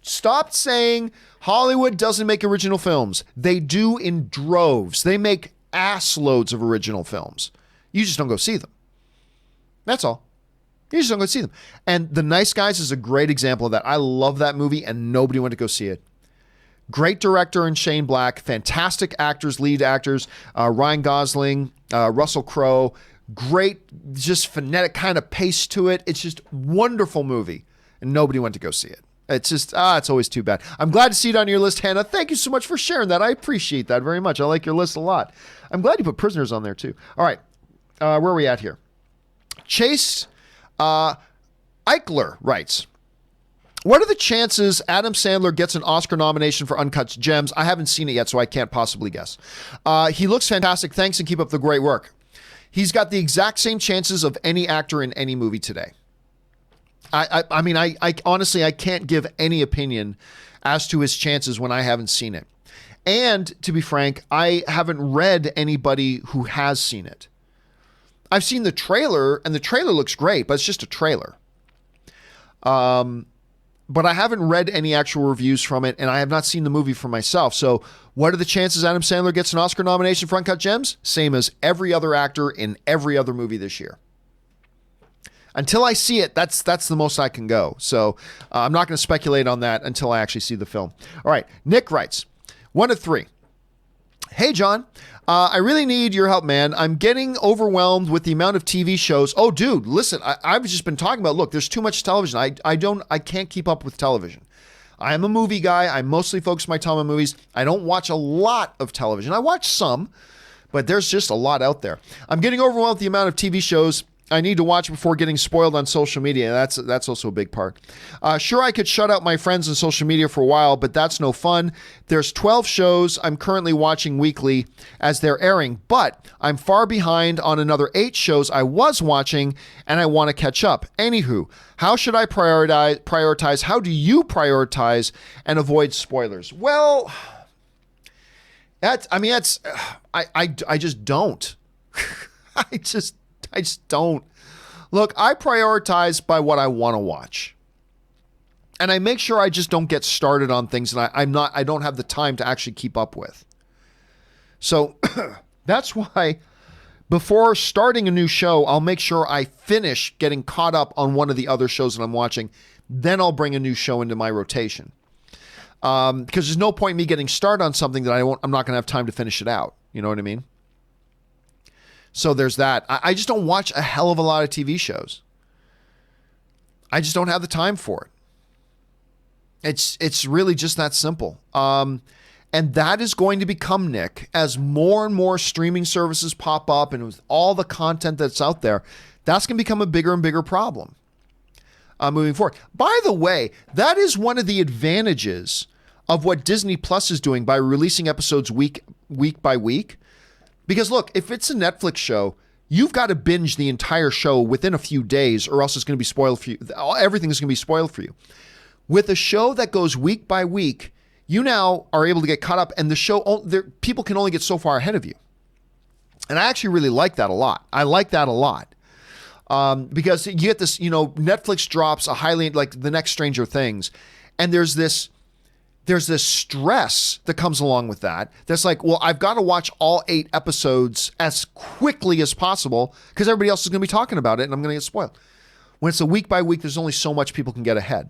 Stop saying Hollywood doesn't make original films. They do in droves. They make ass loads of original films. You just don't go see them. That's all. You just don't go see them. And The Nice Guys is a great example of that. I love that movie and nobody went to go see it. Great director in Shane Black, fantastic actors, lead actors, Ryan Gosling, Russell Crowe, great, just phonetic kind of pace to it. It's just a wonderful movie, and nobody went to go see it. It's just, it's always too bad. I'm glad to see it on your list, Hannah. Thank you so much for sharing that. I appreciate that very much. I like your list a lot. I'm glad you put Prisoners on there too. All right, where are we at here? Chase Eichler writes, what are the chances Adam Sandler gets an Oscar nomination for Uncut Gems? I haven't seen it yet, so I can't possibly guess. He looks fantastic. Thanks, and keep up the great work. He's got the exact same chances of any actor in any movie today. I mean, I honestly, I can't give any opinion as to his chances when I haven't seen it. And to be frank, I haven't read anybody who has seen it. I've seen the trailer, and the trailer looks great, but it's just a trailer. But I haven't read any actual reviews from it, and I have not seen the movie for myself. So what are the chances Adam Sandler gets an Oscar nomination for Uncut Gems? Same as every other actor in every other movie this year. Until I see it, that's the most I can go. So I'm not going to speculate on that until I actually see the film. All right, Nick writes, 1 of 3. Hey, John, I really need your help, man. I'm getting overwhelmed with the amount of TV shows. Oh, dude, listen, I've just been talking about, look, there's too much television. I can't keep up with television. I am a movie guy. I mostly focus my time on movies. I don't watch a lot of television. I watch some, but there's just a lot out there. I'm getting overwhelmed with the amount of TV shows I need to watch before getting spoiled on social media. That's also a big part. Sure, I could shut out my friends on social media for a while, but that's no fun. There's 12 shows I'm currently watching weekly as they're airing, but I'm far behind on another 8 shows I was watching, and I want to catch up. Anywho, how should I prioritize? How do you prioritize and avoid spoilers? Well, I just don't. I just don't. Look, I prioritize by what I want to watch. And I make sure I just don't get started on things that I don't have the time to actually keep up with. So that's why before starting a new show, I'll make sure I finish getting caught up on one of the other shows that I'm watching. Then I'll bring a new show into my rotation. Because there's no point in me getting started on something that I'm not going to have time to finish it out. You know what I mean? So there's that. I just don't watch a hell of a lot of TV shows. I just don't have the time for it. It's really just that simple. And that is going to become, Nick, as more and more streaming services pop up and with all the content that's out there, that's going to become a bigger and bigger problem moving forward. By the way, that is one of the advantages of what Disney Plus is doing by releasing episodes week by week. Because look, if it's a Netflix show, you've got to binge the entire show within a few days or else it's going to be spoiled for you. Everything is going to be spoiled for you. With a show that goes week by week, you now are able to get caught up and the show, people can only get so far ahead of you. And I actually really like that a lot. I like that a lot. Because you get this, Netflix drops a highly, like the next Stranger Things, and there's this stress that comes along with that. That's like, well, I've got to watch all 8 episodes as quickly as possible because everybody else is going to be talking about it and I'm going to get spoiled. When it's a week by week, there's only so much people can get ahead.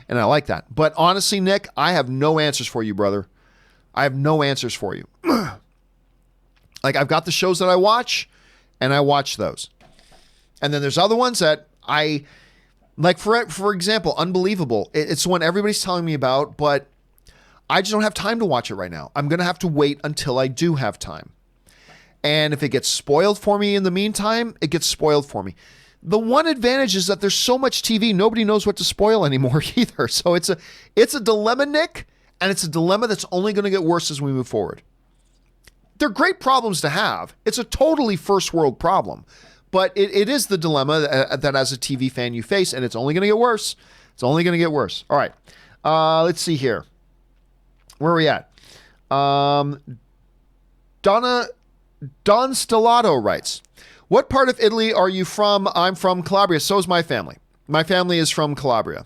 And I like that. But honestly, Nick, I have no answers for you, brother. I have no answers for you. Like, I've got the shows that I watch, and I watch those. And then there's other ones that I, like, for example, Unbelievable. It's one everybody's telling me about, but I just don't have time to watch it right now. I'm going to have to wait until I do have time. And if it gets spoiled for me in the meantime, it gets spoiled for me. The one advantage is that there's so much TV, nobody knows what to spoil anymore either. So it's a dilemma, Nick, and it's a dilemma that's only going to get worse as we move forward. They're great problems to have. It's a totally first world problem, but it is the dilemma that as a TV fan you face, and it's only going to get worse. It's only going to get worse. All right. Let's see here. Where are we at? Don Stellato writes, what part of Italy are you from? I'm from Calabria. So is my family. My family is from Calabria.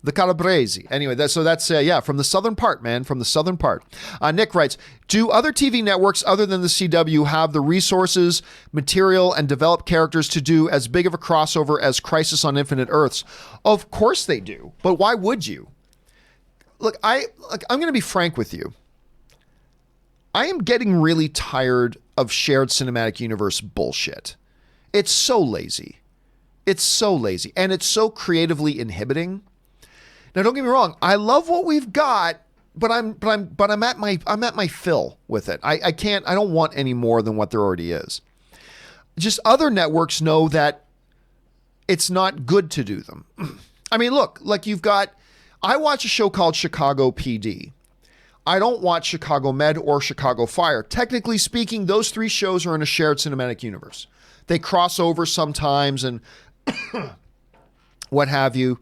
The Calabresi. Anyway, that's from the southern part, man, from the southern part. Nick writes, do other TV networks other than the CW have the resources, material, and developed characters to do as big of a crossover as Crisis on Infinite Earths? Of course they do, but why would you? Look, I'm going to be frank with you. I am getting really tired of shared cinematic universe bullshit. It's so lazy. It's so lazy, and it's so creatively inhibiting. Now, don't get me wrong. I love what we've got, but I'm at my fill with it. I don't want any more than what there already is. Just other networks know that it's not good to do them. I mean, look, like I watch a show called Chicago PD. I don't watch Chicago Med or Chicago Fire. Technically speaking, those three shows are in a shared cinematic universe. They cross over sometimes and what have you.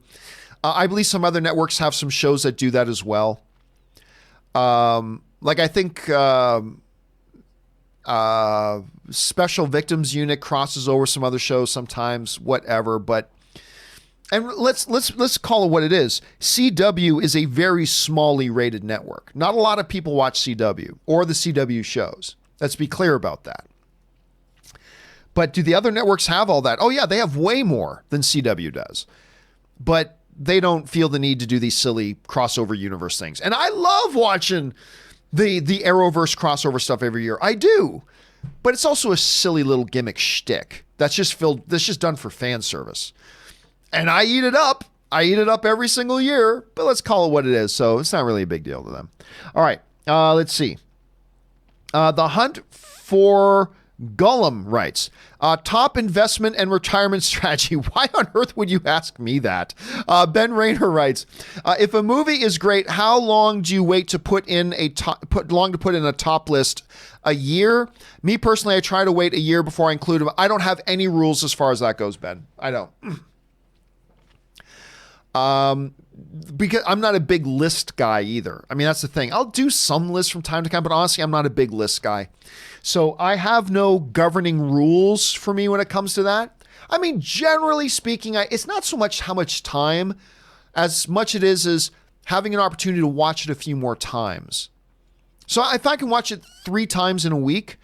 I believe some other networks have some shows that do that as well. Like I think Special Victims Unit crosses over some other shows sometimes, whatever. And let's call it what it is. CW is a very smally rated network. Not a lot of people watch CW or the CW shows. Let's be clear about that. But do the other networks have all that? Oh yeah, they have way more than CW does. But they don't feel the need to do these silly crossover universe things. And I love watching the Arrowverse crossover stuff every year. I do. But it's also a silly little gimmick shtick that's just done for fan service. And I eat it up. I eat it up every single year, but let's call it what it is. So it's not really a big deal to them. All right. Let's see. The Hunt for Gollum writes, top investment and retirement strategy. Why on earth would you ask me that? Ben Rayner writes, if a movie is great, how long do you wait to put in a top list? A year? Me personally, I try to wait a year before I include them. I don't have any rules as far as that goes, Ben. I don't. Because I'm not a big list guy either. I mean, that's the thing. I'll do some lists from time to time, but honestly, I'm not a big list guy. So I have no governing rules for me when it comes to that. I mean, generally speaking, it's not so much how much time as much it is having an opportunity to watch it a few more times. So if I can watch it 3 times in a week,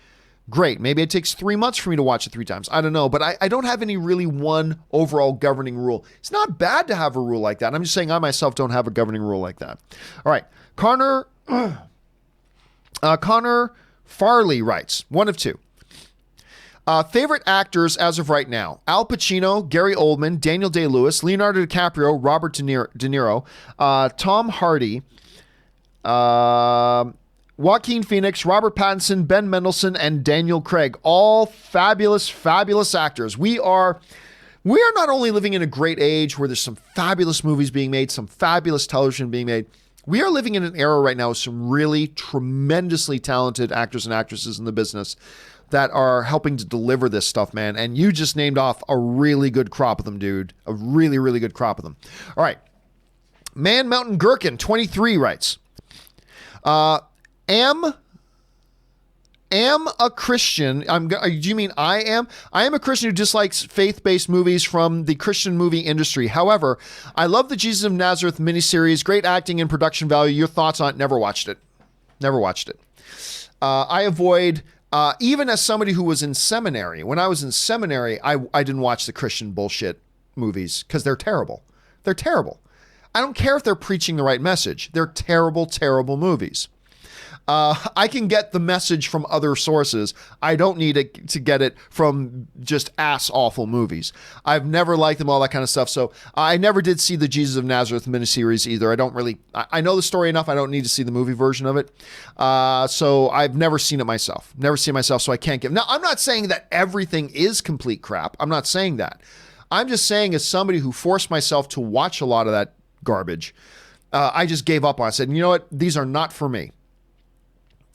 great. Maybe it takes 3 months for me to watch it 3 times. I don't know, but I don't have any really one overall governing rule. It's not bad to have a rule like that. I'm just saying I myself don't have a governing rule like that. All right. Connor Farley writes, 1 of 2. Favorite actors as of right now: Al Pacino, Gary Oldman, Daniel Day-Lewis, Leonardo DiCaprio, Robert De Niro, Tom Hardy, Joaquin Phoenix, Robert Pattinson, Ben Mendelsohn, and Daniel Craig. All fabulous, fabulous actors. We are not only living in a great age where there's some fabulous movies being made, some fabulous television being made. We are living in an era right now with some really tremendously talented actors and actresses in the business that are helping to deliver this stuff, man. And you just named off a really good crop of them, dude. A really, really good crop of them. All right. Man Mountain Gherkin, 23, writes, am a Christian. Do you mean I am? I am a Christian who dislikes faith-based movies from the Christian movie industry. However, I love the Jesus of Nazareth miniseries. Great acting and production value. Your thoughts on it? Never watched it. Never watched it. I avoid, even as somebody who was in seminary, when I was in seminary, I didn't watch the Christian bullshit movies because they're terrible. They're terrible. I don't care if they're preaching the right message. They're terrible, terrible movies. I can get the message from other sources. I don't need to get it from just ass-awful movies. I've never liked them, all that kind of stuff. So I never did see the Jesus of Nazareth miniseries either. I know the story enough. I don't need to see the movie version of it. So I've never seen it myself. Never seen it myself, so I can't give. Now, I'm not saying that everything is complete crap. I'm not saying that. I'm just saying, as somebody who forced myself to watch a lot of that garbage, I just gave up on it. I said, you know what? These are not for me.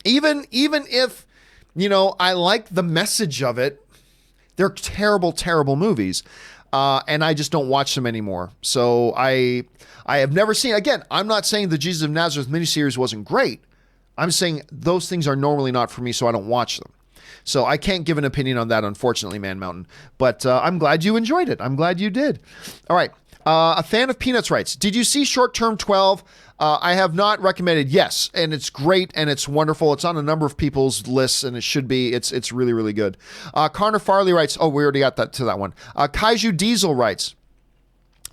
Even if, I like the message of it, they're terrible, terrible movies. And I just don't watch them anymore. So I have never seen, again, I'm not saying the Jesus of Nazareth miniseries wasn't great. I'm saying those things are normally not for me, so I don't watch them. So I can't give an opinion on that, unfortunately, Man Mountain. But I'm glad you enjoyed it. I'm glad you did. All right. A fan of Peanuts writes, did you see Short Term 12? I have not recommended. Yes, and it's great and it's wonderful. It's on a number of people's lists, and it should be. It's really, really good. Connor Farley writes, oh, we already got that one. Kaiju Diesel writes,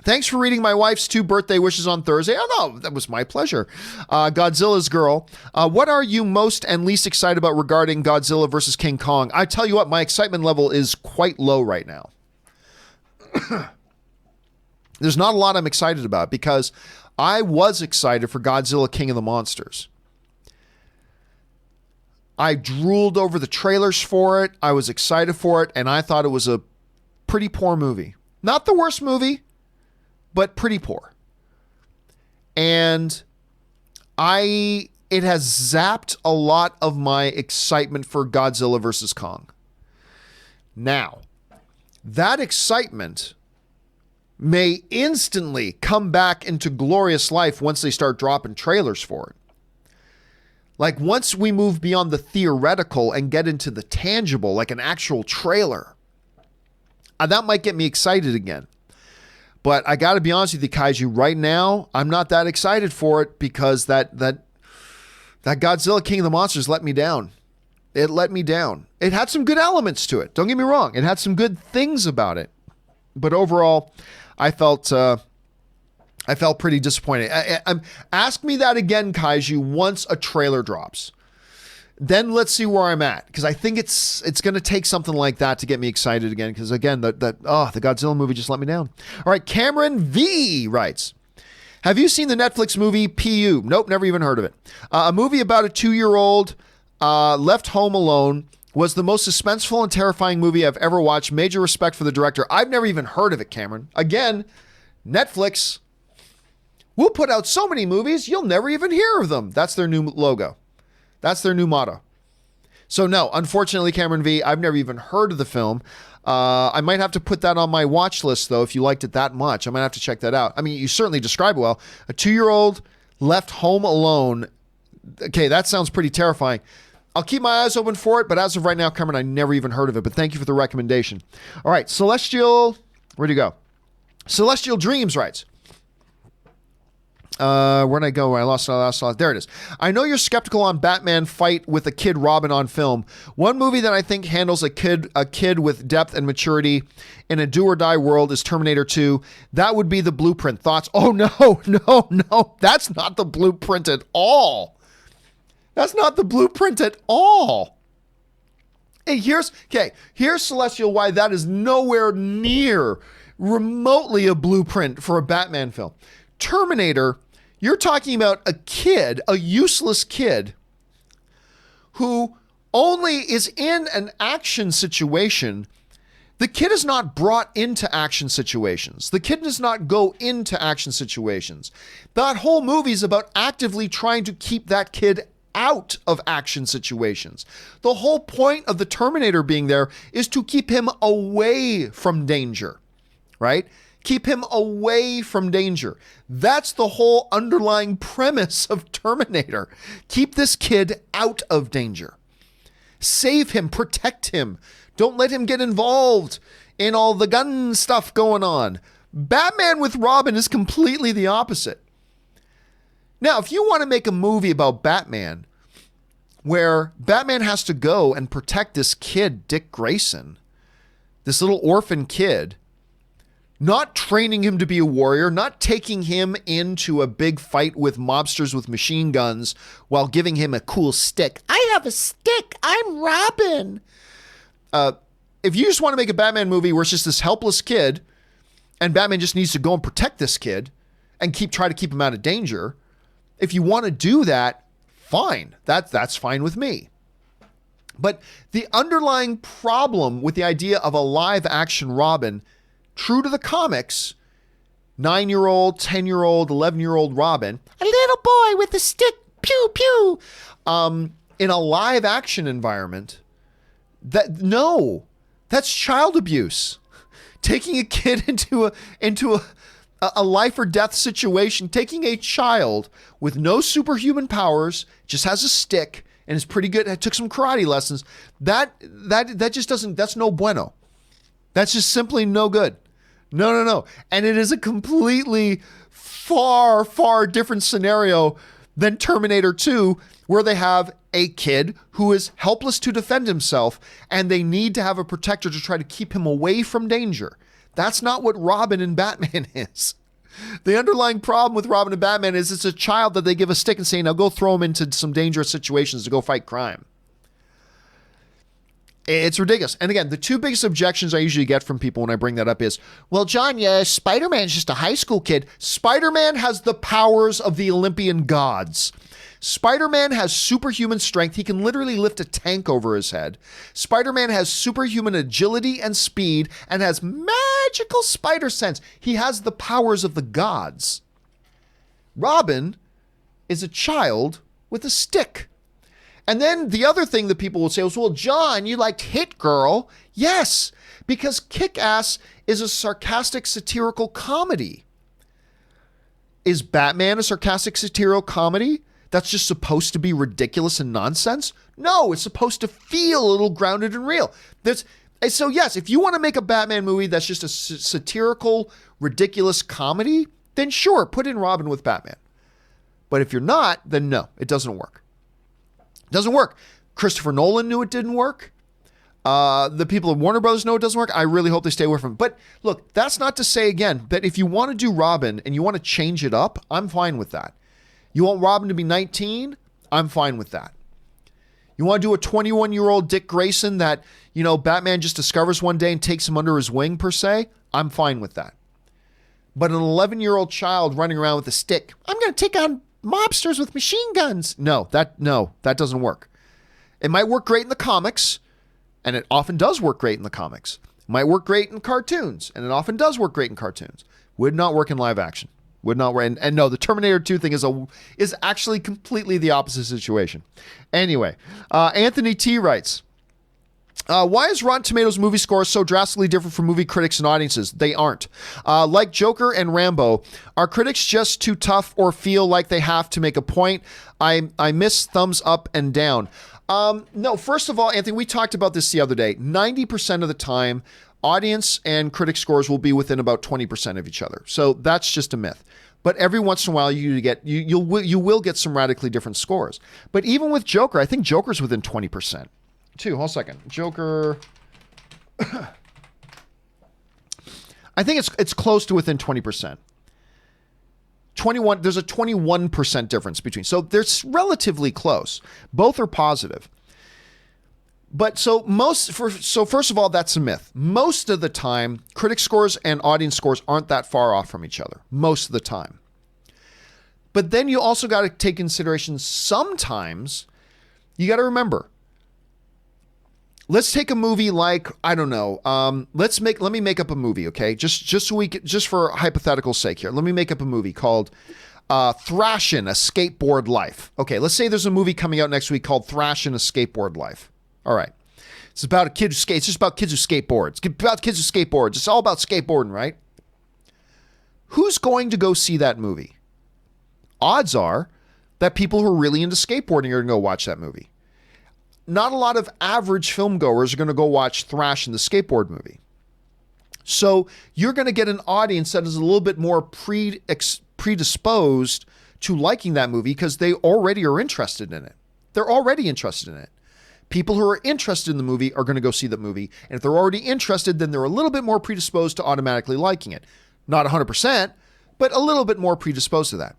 thanks for reading my wife's 2 birthday wishes on Thursday. Oh, no, that was my pleasure. Godzilla's Girl. What are you most and least excited about regarding Godzilla versus King Kong? I tell you what, my excitement level is quite low right now. There's not a lot I'm excited about because I was excited for Godzilla King of the Monsters. I drooled over the trailers for it. I was excited for it, and I thought it was a pretty poor movie. Not the worst movie, but pretty poor. And it has zapped a lot of my excitement for Godzilla versus Kong. Now, that excitement may instantly come back into glorious life once they start dropping trailers for it. Like once we move beyond the theoretical and get into the tangible, like an actual trailer, that might get me excited again. But I got to be honest with you, Kaiju, right now, I'm not that excited for it because that Godzilla King of the Monsters let me down. It let me down. It had some good elements to it. Don't get me wrong. It had some good things about it. But overall, I felt pretty disappointed. Ask me that again, Kaiju, once a trailer drops. Then let's see where I'm at, because I think it's going to take something like that to get me excited again. Because again, the Godzilla movie just let me down. All right, Cameron V writes, have you seen the Netflix movie PU? Nope, never even heard of it. A movie about a 2-year-old left home alone. Was the most suspenseful and terrifying movie I've ever watched. Major respect for the director. I've never even heard of it, Cameron. Again, Netflix will put out so many movies, you'll never even hear of them. That's their new logo. That's their new motto. So no, unfortunately, Cameron V, I've never even heard of the film. I might have to put that on my watch list, though, if you liked it that much. I might have to check that out. I mean, you certainly describe it well. A 2-year-old left home alone. Okay, that sounds pretty terrifying. I'll keep my eyes open for it, but as of right now, Cameron, I never even heard of it, but thank you for the recommendation. All right, Celestial, where'd you go? Celestial Dreams writes, where'd I go? I lost it. There it is. I know you're skeptical on Batman fight with a kid Robin on film. One movie that I think handles a kid with depth and maturity in a do-or-die world is Terminator 2. That would be the blueprint. Thoughts? Oh, no. That's not the blueprint at all. That's not the blueprint at all. Hey, here's Celestial, why that is nowhere near remotely a blueprint for a Batman film. Terminator, you're talking about a kid, a useless kid, who only is in an action situation. The kid is not brought into action situations. The kid does not go into action situations. That whole movie is about actively trying to keep that kid out of action situations. The whole point of the Terminator being there is to keep him away from danger, right? Keep him away from danger. That's the whole underlying premise of Terminator. Keep this kid out of danger. Save him, protect him. Don't let him get involved in all the gun stuff going on. Batman with Robin is completely the opposite. Now, if you want to make a movie about Batman where Batman has to go and protect this kid, Dick Grayson, this little orphan kid, not training him to be a warrior, not taking him into a big fight with mobsters with machine guns while giving him a cool stick. I have a stick. I'm Robin. If you just want to make a Batman movie where it's just this helpless kid and Batman just needs to go and protect this kid and try to keep him out of danger, if you want to do that, fine. That's fine with me. But the underlying problem with the idea of a live action Robin, true to the comics, 9-year-old, 10-year-old, 11-year-old Robin, a little boy with a stick, pew, pew, in a live action environment, that's child abuse. Taking a kid into a life or death situation, taking a child with no superhuman powers, just has a stick and is pretty good, took some karate lessons, that just doesn't, that's no bueno. That's just simply no good. No. And it is a completely far, far different scenario than Terminator 2, where they have a kid who is helpless to defend himself and they need to have a protector to try to keep him away from danger. That's not what Robin and Batman is. The underlying problem with Robin and Batman is it's a child that they give a stick and say, now go throw him into some dangerous situations to go fight crime. It's ridiculous. And again, the two biggest objections I usually get from people when I bring that up is, well, John, yeah, Spider-Man's just a high school kid. Spider-Man has the powers of the Olympian gods. Spider-Man has superhuman strength. He can literally lift a tank over his head. Spider-Man has superhuman agility and speed and has magical spider sense. He has the powers of the gods. Robin is a child with a stick. And then the other thing that people will say is, well, John, you liked Hit Girl. Yes, because Kick-Ass is a sarcastic, satirical comedy. Is Batman a sarcastic, satirical comedy that's just supposed to be ridiculous and nonsense? No, it's supposed to feel a little grounded and real. So yes, if you want to make a Batman movie that's just a satirical, ridiculous comedy, then sure, put in Robin with Batman. But if you're not, then no, it doesn't work. It doesn't work. Christopher Nolan knew it didn't work. The people at Warner Bros. Know it doesn't work. I really hope they stay away from it. But look, that's not to say, again, that if you want to do Robin and you want to change it up, I'm fine with that. You want Robin to be 19? I'm fine with that. You want to do a 21-year-old Dick Grayson that, Batman just discovers one day and takes him under his wing, per se? I'm fine with that. But an 11-year-old child running around with a stick, I'm going to take on mobsters with machine guns. No, that doesn't work. It might work great in the comics, and it often does work great in the comics. It might work great in cartoons, and it often does work great in cartoons. Would not work in live action. Would not work. And no, the Terminator 2 thing is actually completely the opposite situation. Anyway, Anthony T writes, why is Rotten Tomatoes movie score so drastically different from movie critics and audiences? They aren't. Like Joker and Rambo, are critics just too tough or feel like they have to make a point? I miss thumbs up and down. No, first of all, Anthony, we talked about this the other day. 90% of the time, audience and critic scores will be within about 20% of each other. So that's just a myth. But every once in a while, you will get some radically different scores. But even with Joker, I think Joker's within 20%. Hold a second. Joker. I think it's close to within 20%. 21. There's a 21% difference between. So they're relatively close. Both are positive. But first of all, that's a myth. Most of the time, critic scores and audience scores aren't that far off from each other. Most of the time. But then you also got to take consideration, sometimes you got to remember, let's take a movie like, I don't know, let me make up a movie, okay? Just for hypothetical sake here. Let me make up a movie called Thrashin', A Skateboard Life. Okay, let's say there's a movie coming out next week called Thrashin', A Skateboard Life. All right. It's about a kid who skates. It's just about kids who skateboard. It's about kids who skateboard. It's all about skateboarding, right? Who's going to go see that movie? Odds are that people who are really into skateboarding are going to go watch that movie. Not a lot of average film goers are going to go watch Thrashin', the skateboard movie. So you're going to get an audience that is a little bit more predisposed to liking that movie because they already are interested in it. They're already interested in it. People who are interested in the movie are going to go see the movie. And if they're already interested, then they're a little bit more predisposed to automatically liking it. Not 100%, but a little bit more predisposed to that.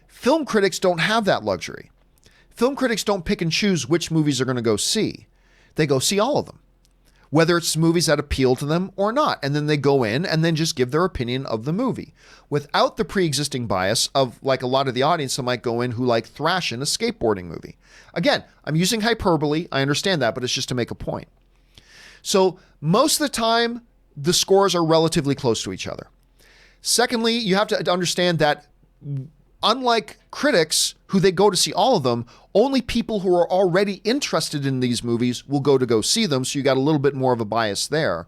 Film critics don't have that luxury. Film critics don't pick and choose which movies they're going to go see. They go see all of them, whether it's movies that appeal to them or not. And then they go in and then just give their opinion of the movie without the pre-existing bias of like a lot of the audience that might go in who like thrash in a skateboarding movie. Again, I'm using hyperbole. I understand that, but it's just to make a point. So most of the time, the scores are relatively close to each other. Secondly, you have to understand that unlike critics who they go to see all of them, only people who are already interested in these movies will go see them. So you got a little bit more of a bias there.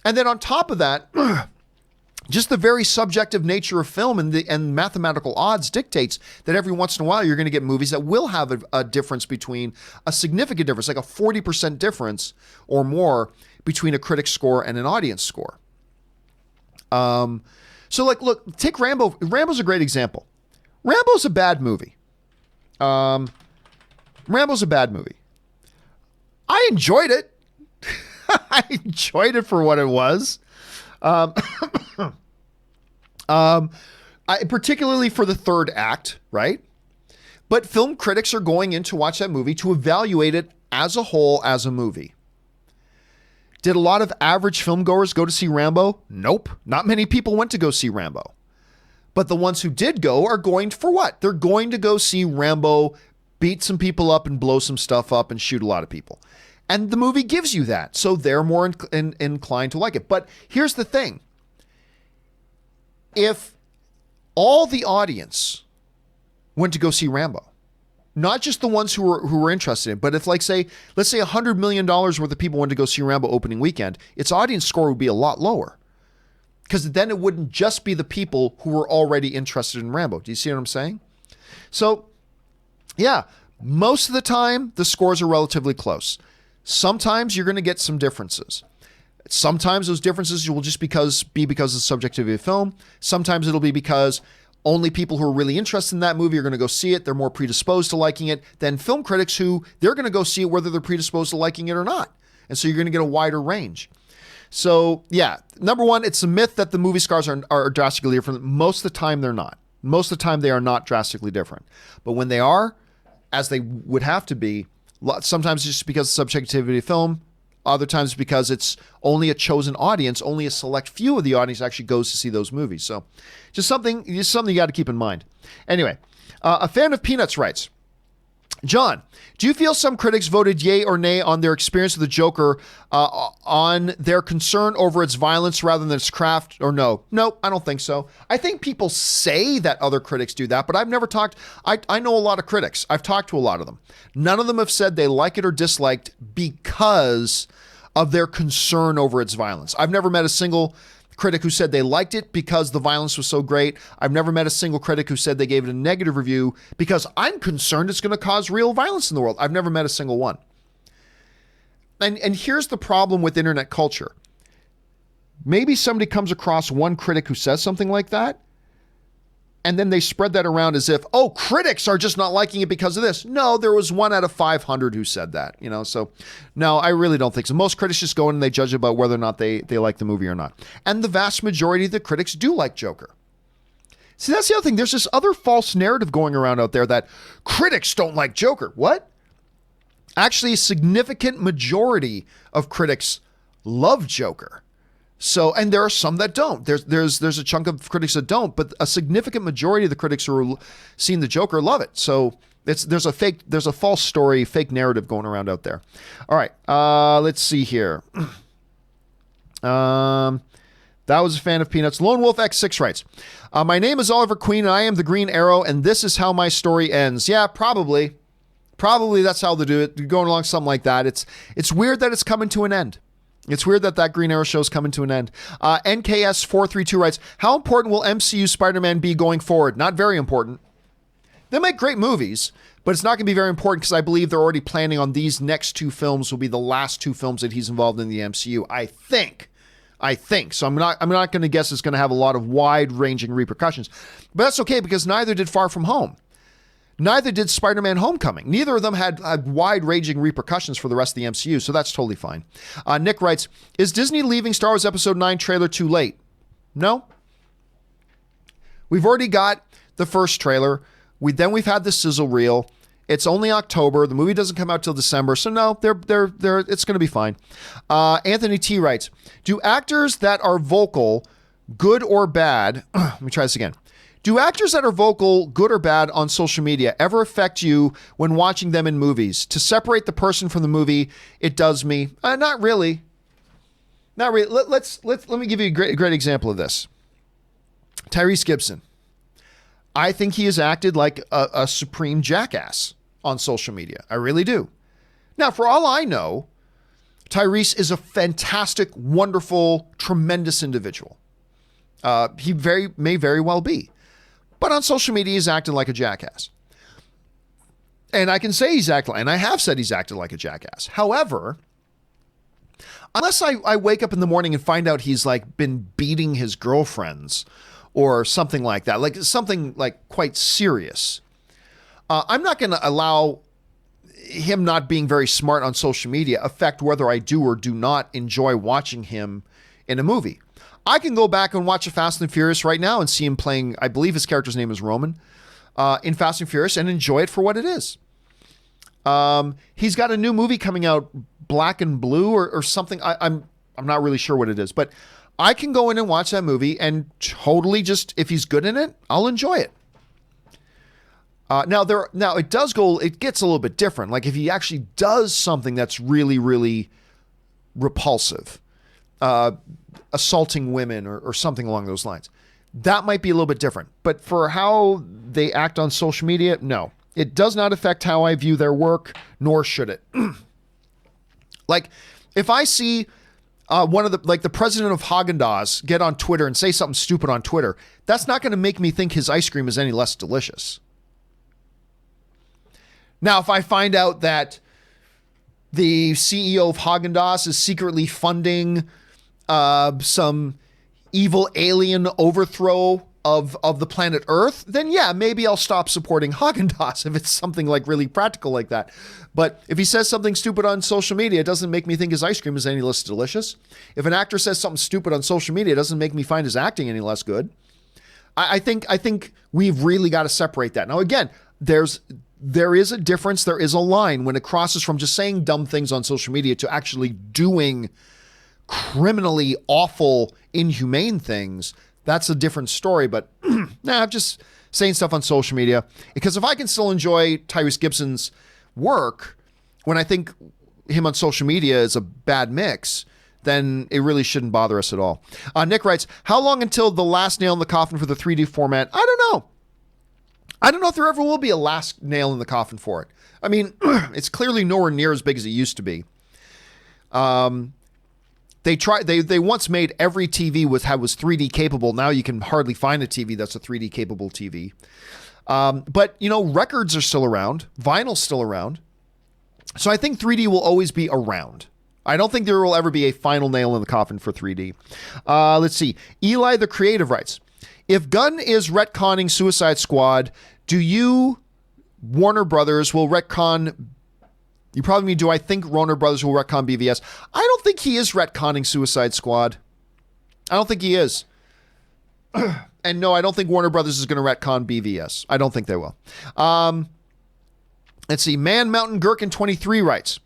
And then on top of that, just the very subjective nature of film and mathematical odds dictates that every once in a while you're going to get movies that will have a difference between a significant difference, like a 40% difference or more between a critic score and an audience score. So like, look, take Rambo. Rambo's a great example. Rambo's a bad movie. Rambo's a bad movie. I enjoyed it. I enjoyed it for what it was. Particularly for the third act, right? But film critics are going in to watch that movie to evaluate it as a whole, as a movie. Did a lot of average film goers go to see Rambo? Nope. Not many people went to go see Rambo. But the ones who did go are going for what? They're going to go see Rambo beat some people up and blow some stuff up and shoot a lot of people. And the movie gives you that. So they're more inclined to like it. But here's the thing. If all the audience went to go see Rambo, not just the ones who were interested in, but if let's say $100 million worth of people went to go see Rambo opening weekend, its audience score would be a lot lower. Because then it wouldn't just be the people who were already interested in Rambo. Do you see what I'm saying? So, yeah, most of the time, the scores are relatively close. Sometimes you're going to get some differences. Sometimes those differences will just be because of the subjectivity of film. Sometimes it'll be because only people who are really interested in that movie are going to go see it. They're more predisposed to liking it than film critics who they're going to go see it whether they're predisposed to liking it or not. And so you're going to get a wider range. So, yeah, number one, it's a myth that the movie scores are drastically different. Most of the time, they're not. Most of the time, they are not drastically different. But when they are, as they would have to be, sometimes it's just because of subjectivity of film. Other times because it's only a chosen audience, only a select few of the audience actually goes to see those movies. So just something you got to keep in mind. Anyway, a fan of Peanuts writes, John, do you feel some critics voted yay or nay on their experience of the Joker on their concern over its violence rather than its craft, or no? No, I don't think so. I think people say that other critics do that, but I've never talked. I know a lot of critics. I've talked to a lot of them. None of them have said they like it or disliked because of their concern over its violence. I've never met a single critic who said they liked it because the violence was so great. I've never met a single critic who said they gave it a negative review because I'm concerned it's going to cause real violence in the world. I've never met a single one. And here's the problem with internet culture. Maybe somebody comes across one critic who says something like that, and then they spread that around as if, oh, critics are just not liking it because of this. No, there was 1 out of 500 who said that, So no, I really don't think so. Most critics just go in and they judge about whether or not they like the movie or not. And the vast majority of the critics do like Joker. See, that's the other thing. There's this other false narrative going around out there that critics don't like Joker. What? Actually, a significant majority of critics love Joker. So, and there are some that don't. There's a chunk of critics that don't, but a significant majority of the critics who are seeing the Joker love it. So there's a false story, fake narrative going around out there. All right, let's see here. That was a fan of Peanuts. Lone Wolf X6 writes, my name is Oliver Queen and I am the Green Arrow and this is how my story ends. Yeah, probably that's how they do it. You're going along something like that. It's weird that it's coming to an end. It's weird that Green Arrow show is coming to an end. NKS432 writes, how important will MCU Spider-Man be going forward? Not very important. They make great movies, but it's not going to be very important because I believe they're already planning on these next 2 films will be the last 2 films that he's involved in the MCU. I think. So I'm not going to guess it's going to have a lot of wide-ranging repercussions. But that's okay because neither did Far From Home. Neither did Spider-Man Homecoming. Neither of them had wide-ranging repercussions for the rest of the MCU, so that's totally fine. Nick writes, is Disney leaving Star Wars Episode 9 trailer too late? No. We've already got the first trailer. We've had the sizzle reel. It's only October. The movie doesn't come out till December. So no, it's going to be fine. Anthony T writes, do actors that are vocal, good or bad, let me try this again. Do actors that are vocal, good or bad on social media ever affect you when watching them in movies? To separate the person from the movie, it does me. Not really. Not really. Let me give you a great example of this. Tyrese Gibson. I think he has acted like a supreme jackass on social media. I really do. Now, for all I know, Tyrese is a fantastic, wonderful, tremendous individual. He may very well be. But on social media, he's acting like a jackass. And I can say he's acting, and I have said he's acted like a jackass. However, unless I wake up in the morning and find out he's like been beating his girlfriends or something like that, like something like quite serious, I'm not going to allow him not being very smart on social media affect whether I do or do not enjoy watching him in a movie. I can go back and watch a Fast and Furious right now and see him playing, I believe his character's name is Roman, in Fast and Furious, and enjoy it for what it is. He's got a new movie coming out, Black and Blue or something. I'm not really sure what it is, but I can go in and watch that movie and totally just, if he's good in it, I'll enjoy it. Now it gets a little bit different. Like if he actually does something that's really, really repulsive, assaulting women or something along those lines, that might be a little bit different. But for how they act on social media, no, it does not affect how I view their work, nor should it. Like if I see the president of Haagen-Dazs get on Twitter and say something stupid on Twitter, that's not going to make me think his ice cream is any less delicious. Now, if I find out that the CEO of Haagen-Dazs is secretly funding some evil alien overthrow of the planet Earth, then yeah, maybe I'll stop supporting Haagen-Dazs if it's something like really practical like that. But if he says something stupid on social media, it doesn't make me think his ice cream is any less delicious. If an actor says something stupid on social media, it doesn't make me find his acting any less good. I think we've really got to separate that. Now, again, there is a difference. There is a line when it crosses from just saying dumb things on social media to actually doing criminally awful, inhumane things. That's a different story, but I'm just saying stuff on social media because if I can still enjoy Tyrese Gibson's work when I think him on social media is a bad mix, then it really shouldn't bother us at all. Nick writes, how long until the last nail in the coffin for the 3D format? I don't know. I don't know if there ever will be a last nail in the coffin for it. I mean, it's clearly nowhere near as big as it used to be. They once made every TV was 3D capable. Now you can hardly find a TV that's a 3D capable TV. But records are still around. Vinyl's still around. So I think 3D will always be around. I don't think there will ever be a final nail in the coffin for 3D. Let's see. Eli the Creative writes, if Gunn is retconning Suicide Squad, do you, Warner Brothers, will retcon... You probably mean, do I think Warner Brothers will retcon BVS? I don't think he is retconning Suicide Squad. I don't think he is. And no, I don't think Warner Brothers is going to retcon BVS. I don't think they will. Let's see. Man Mountain Gherkin 23 writes,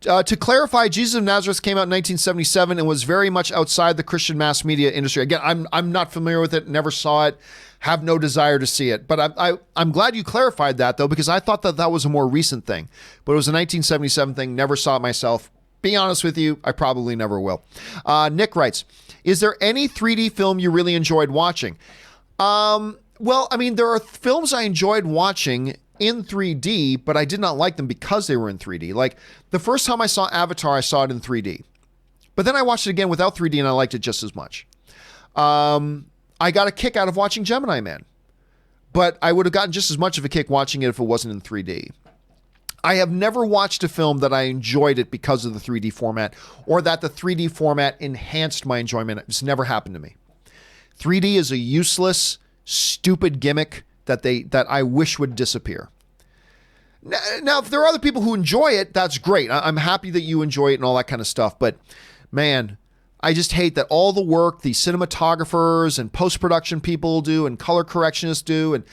to clarify, Jesus of Nazareth came out in 1977 and was very much outside the Christian mass media industry. Again, I'm not familiar with it, never saw it, have no desire to see it. But I'm glad you clarified that, though, because I thought that was a more recent thing. But it was a 1977 thing, never saw it myself. Be honest with you, I probably never will. Nick writes, is there any 3D film you really enjoyed watching? Well, I mean, there are films I enjoyed watching in 3D, but I did not like them because they were in 3D. Like the first time I saw Avatar, I saw it in 3D, but then I watched it again without 3D and I liked it just as much. I got a kick out of watching Gemini Man, but I would have gotten just as much of a kick watching it if it wasn't in 3D. I have never watched a film that I enjoyed it because of the 3D format or that the 3D format enhanced my enjoyment. It's never happened to me. 3D is a useless, stupid gimmick that I wish would disappear. Now, if there are other people who enjoy it, that's great. I'm happy that you enjoy it and all that kind of stuff. But man, I just hate that all the work the cinematographers and post-production people do and color correctionists do and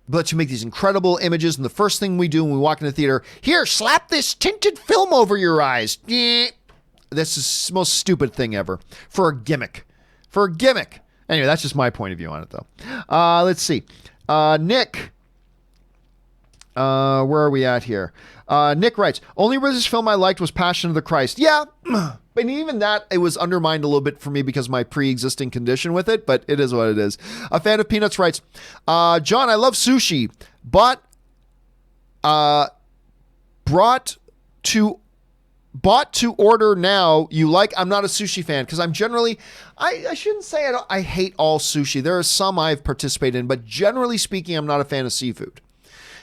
let you make these incredible images. And the first thing we do when we walk in the theater, here, slap this tinted film over your eyes. This is the most stupid thing ever for a gimmick. Anyway, that's just my point of view on it, though. Let's see. Nick. Where are we at here? Nick writes, only religious film I liked was Passion of the Christ. Yeah, but even that, it was undermined a little bit for me because of my pre-existing condition with it, but it is what it is. A fan of Peanuts writes, John, I love sushi, but bought to order now. You like? I'm not a sushi fan because I'm generally, I shouldn't say I hate all sushi. There are some I've participated in, but generally speaking, I'm not a fan of seafood.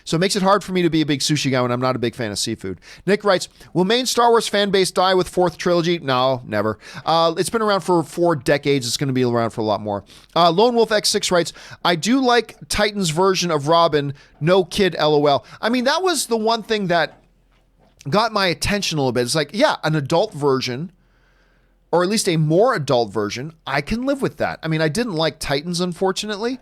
So it makes it hard for me to be a big sushi guy when I'm not a big fan of seafood. Nick writes, will main Star Wars fan base die with fourth trilogy? No, never. It's been around for 4 decades. It's going to be around for a lot more. Lone Wolf X6 writes, I do like Titan's version of Robin. No kid, LOL. I mean, that was the one thing that got my attention a little bit. It's like, yeah, an adult version, or at least a more adult version. I can live with that. I mean, I didn't like Titans, unfortunately.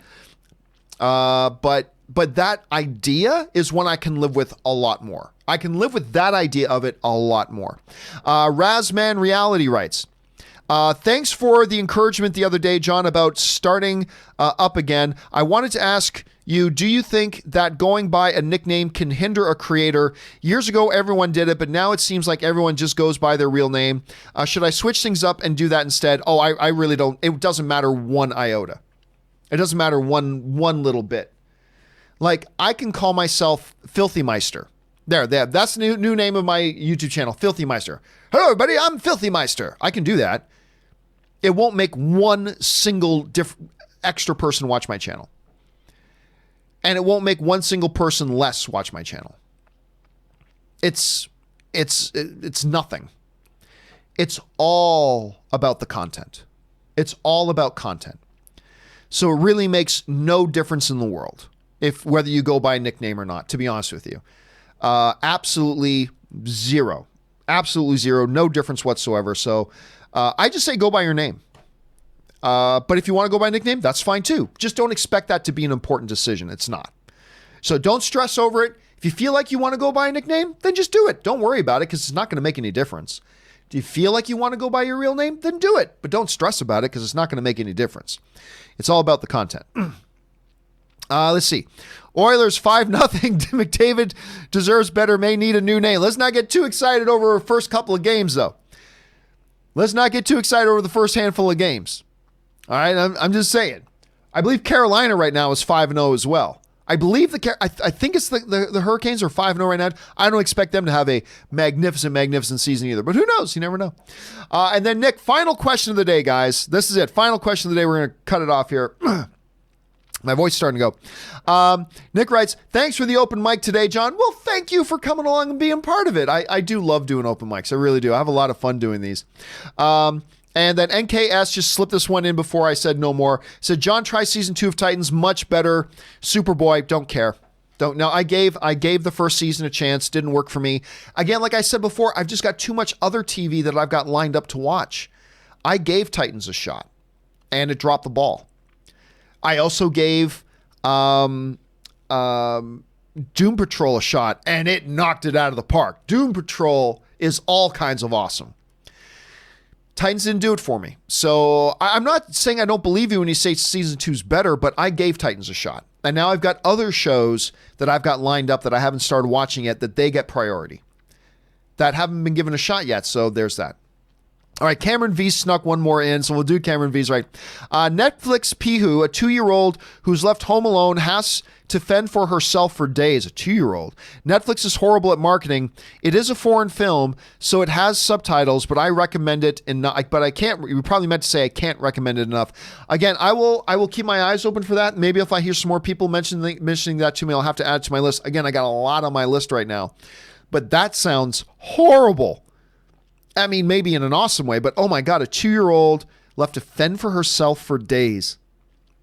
But that idea is one I can live with a lot more. I can live with that idea of it a lot more. Razman Reality writes, thanks for the encouragement the other day, John, about starting up again. I wanted to ask you, do you think that going by a nickname can hinder a creator? Years ago, everyone did it, but now it seems like everyone just goes by their real name. Should I switch things up and do that instead? Oh, I really don't. It doesn't matter one iota. It doesn't matter one little bit. Like, I can call myself Filthy Meister. There. That's the new name of my YouTube channel, Filthy Meister. Hello, everybody. I'm Filthy Meister. I can do that. It won't make one single extra person watch my channel. And it won't make one single person less watch my channel. It's nothing. It's all about the content. It's all about content. So it really makes no difference in the world whether you go by a nickname or not, to be honest with you. Absolutely zero. Absolutely zero. No difference whatsoever. So I just say go by your name. But if you want to go by a nickname, that's fine too. Just don't expect that to be an important decision. It's not. So don't stress over it. If you feel like you want to go by a nickname, then just do it. Don't worry about it because it's not going to make any difference. Do you feel like you want to go by your real name? Then do it. But don't stress about it because it's not going to make any difference. It's all about the content. Let's see. Oilers 5-0. McDavid deserves better. May need a new name. Let's not get too excited over the first couple of games, though. Let's not get too excited over the first handful of games. All right? I'm just saying. I believe Carolina right now is 5-0 as well. I believe I think it's the Hurricanes are 5-0 right now. I don't expect them to have a magnificent season either. But who knows? You never know. And then, Nick, final question of the day, guys. This is it. Final question of the day. We're going to cut it off here. My voice is starting to go. Nick writes, thanks for the open mic today, John. Well, thank you for coming along and being part of it. I do love doing open mics. I really do. I have a lot of fun doing these. And then NKS just slipped this one in before I said no more. Said, John, try season 2 of Titans. Much better. Superboy, don't care. Don't know. I gave the first season a chance. Didn't work for me. Again, like I said before, I've just got too much other TV that I've got lined up to watch. I gave Titans a shot, and it dropped the ball. I also gave Doom Patrol a shot, and it knocked it out of the park. Doom Patrol is all kinds of awesome. Titans didn't do it for me. So I'm not saying I don't believe you when you say season 2's better, but I gave Titans a shot. And now I've got other shows that I've got lined up that I haven't started watching yet that they get priority, that haven't been given a shot yet. So there's that. All right, Cameron V snuck one more in, so we'll do Cameron V's right. Netflix Pihu, a 2-year-old who's left home alone, has to fend for herself for days. A 2-year-old. Netflix is horrible at marketing. It is a foreign film, so it has subtitles, but I recommend it. But I can't. You probably meant to say I can't recommend it enough. Again, I will keep my eyes open for that. Maybe if I hear some more people mentioning that to me, I'll have to add it to my list. Again, I got a lot on my list right now, but that sounds horrible. I mean, maybe in an awesome way, but oh my God, a 2-year-old left to fend for herself for days.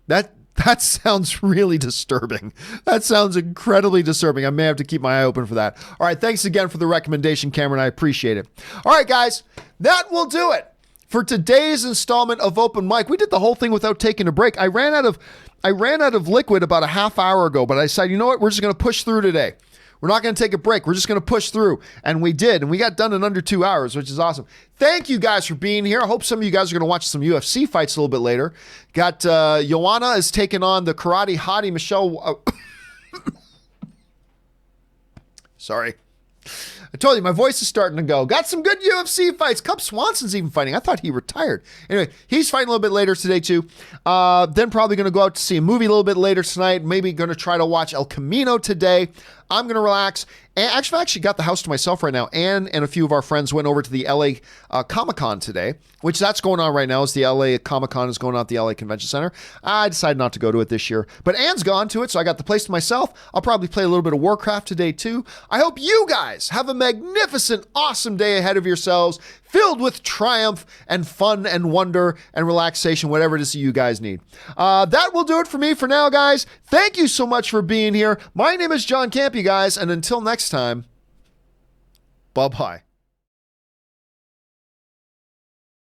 That That sounds really disturbing. That sounds incredibly disturbing. I may have to keep my eye open for that. All right, thanks again for the recommendation, Cameron. I appreciate it. All right, guys, that will do it for today's installment of Open Mic. We did the whole thing without taking a break. I ran out of liquid about a half hour ago, but I decided, you know what? We're just going to push through today. We're not going to take a break. We're just going to push through. And we did. And we got done in under 2 hours, which is awesome. Thank you guys for being here. I hope some of you guys are going to watch some UFC fights a little bit later. Got Joanna is taking on the karate hottie Michelle. Sorry. I told you, my voice is starting to go. Got some good UFC fights. Cub Swanson's even fighting. I thought he retired. Anyway, he's fighting a little bit later today, too. Then probably going to go out to see a movie a little bit later tonight. Maybe going to try to watch El Camino today. I'm going to relax. And I actually got the house to myself right now. Ann and a few of our friends went over to the LA Comic-Con today, which that's going on right now. As the LA Comic-Con is going on at the LA Convention Center. I decided not to go to it this year. But Ann's gone to it, so I got the place to myself. I'll probably play a little bit of Warcraft today, too. I hope you guys have a magnificent, awesome day ahead of yourselves, filled with triumph and fun and wonder and relaxation, whatever it is that you guys need. That will do it for me for now, guys. Thank you so much for being here. My name is John Campea, guys, and until next time, bye-bye.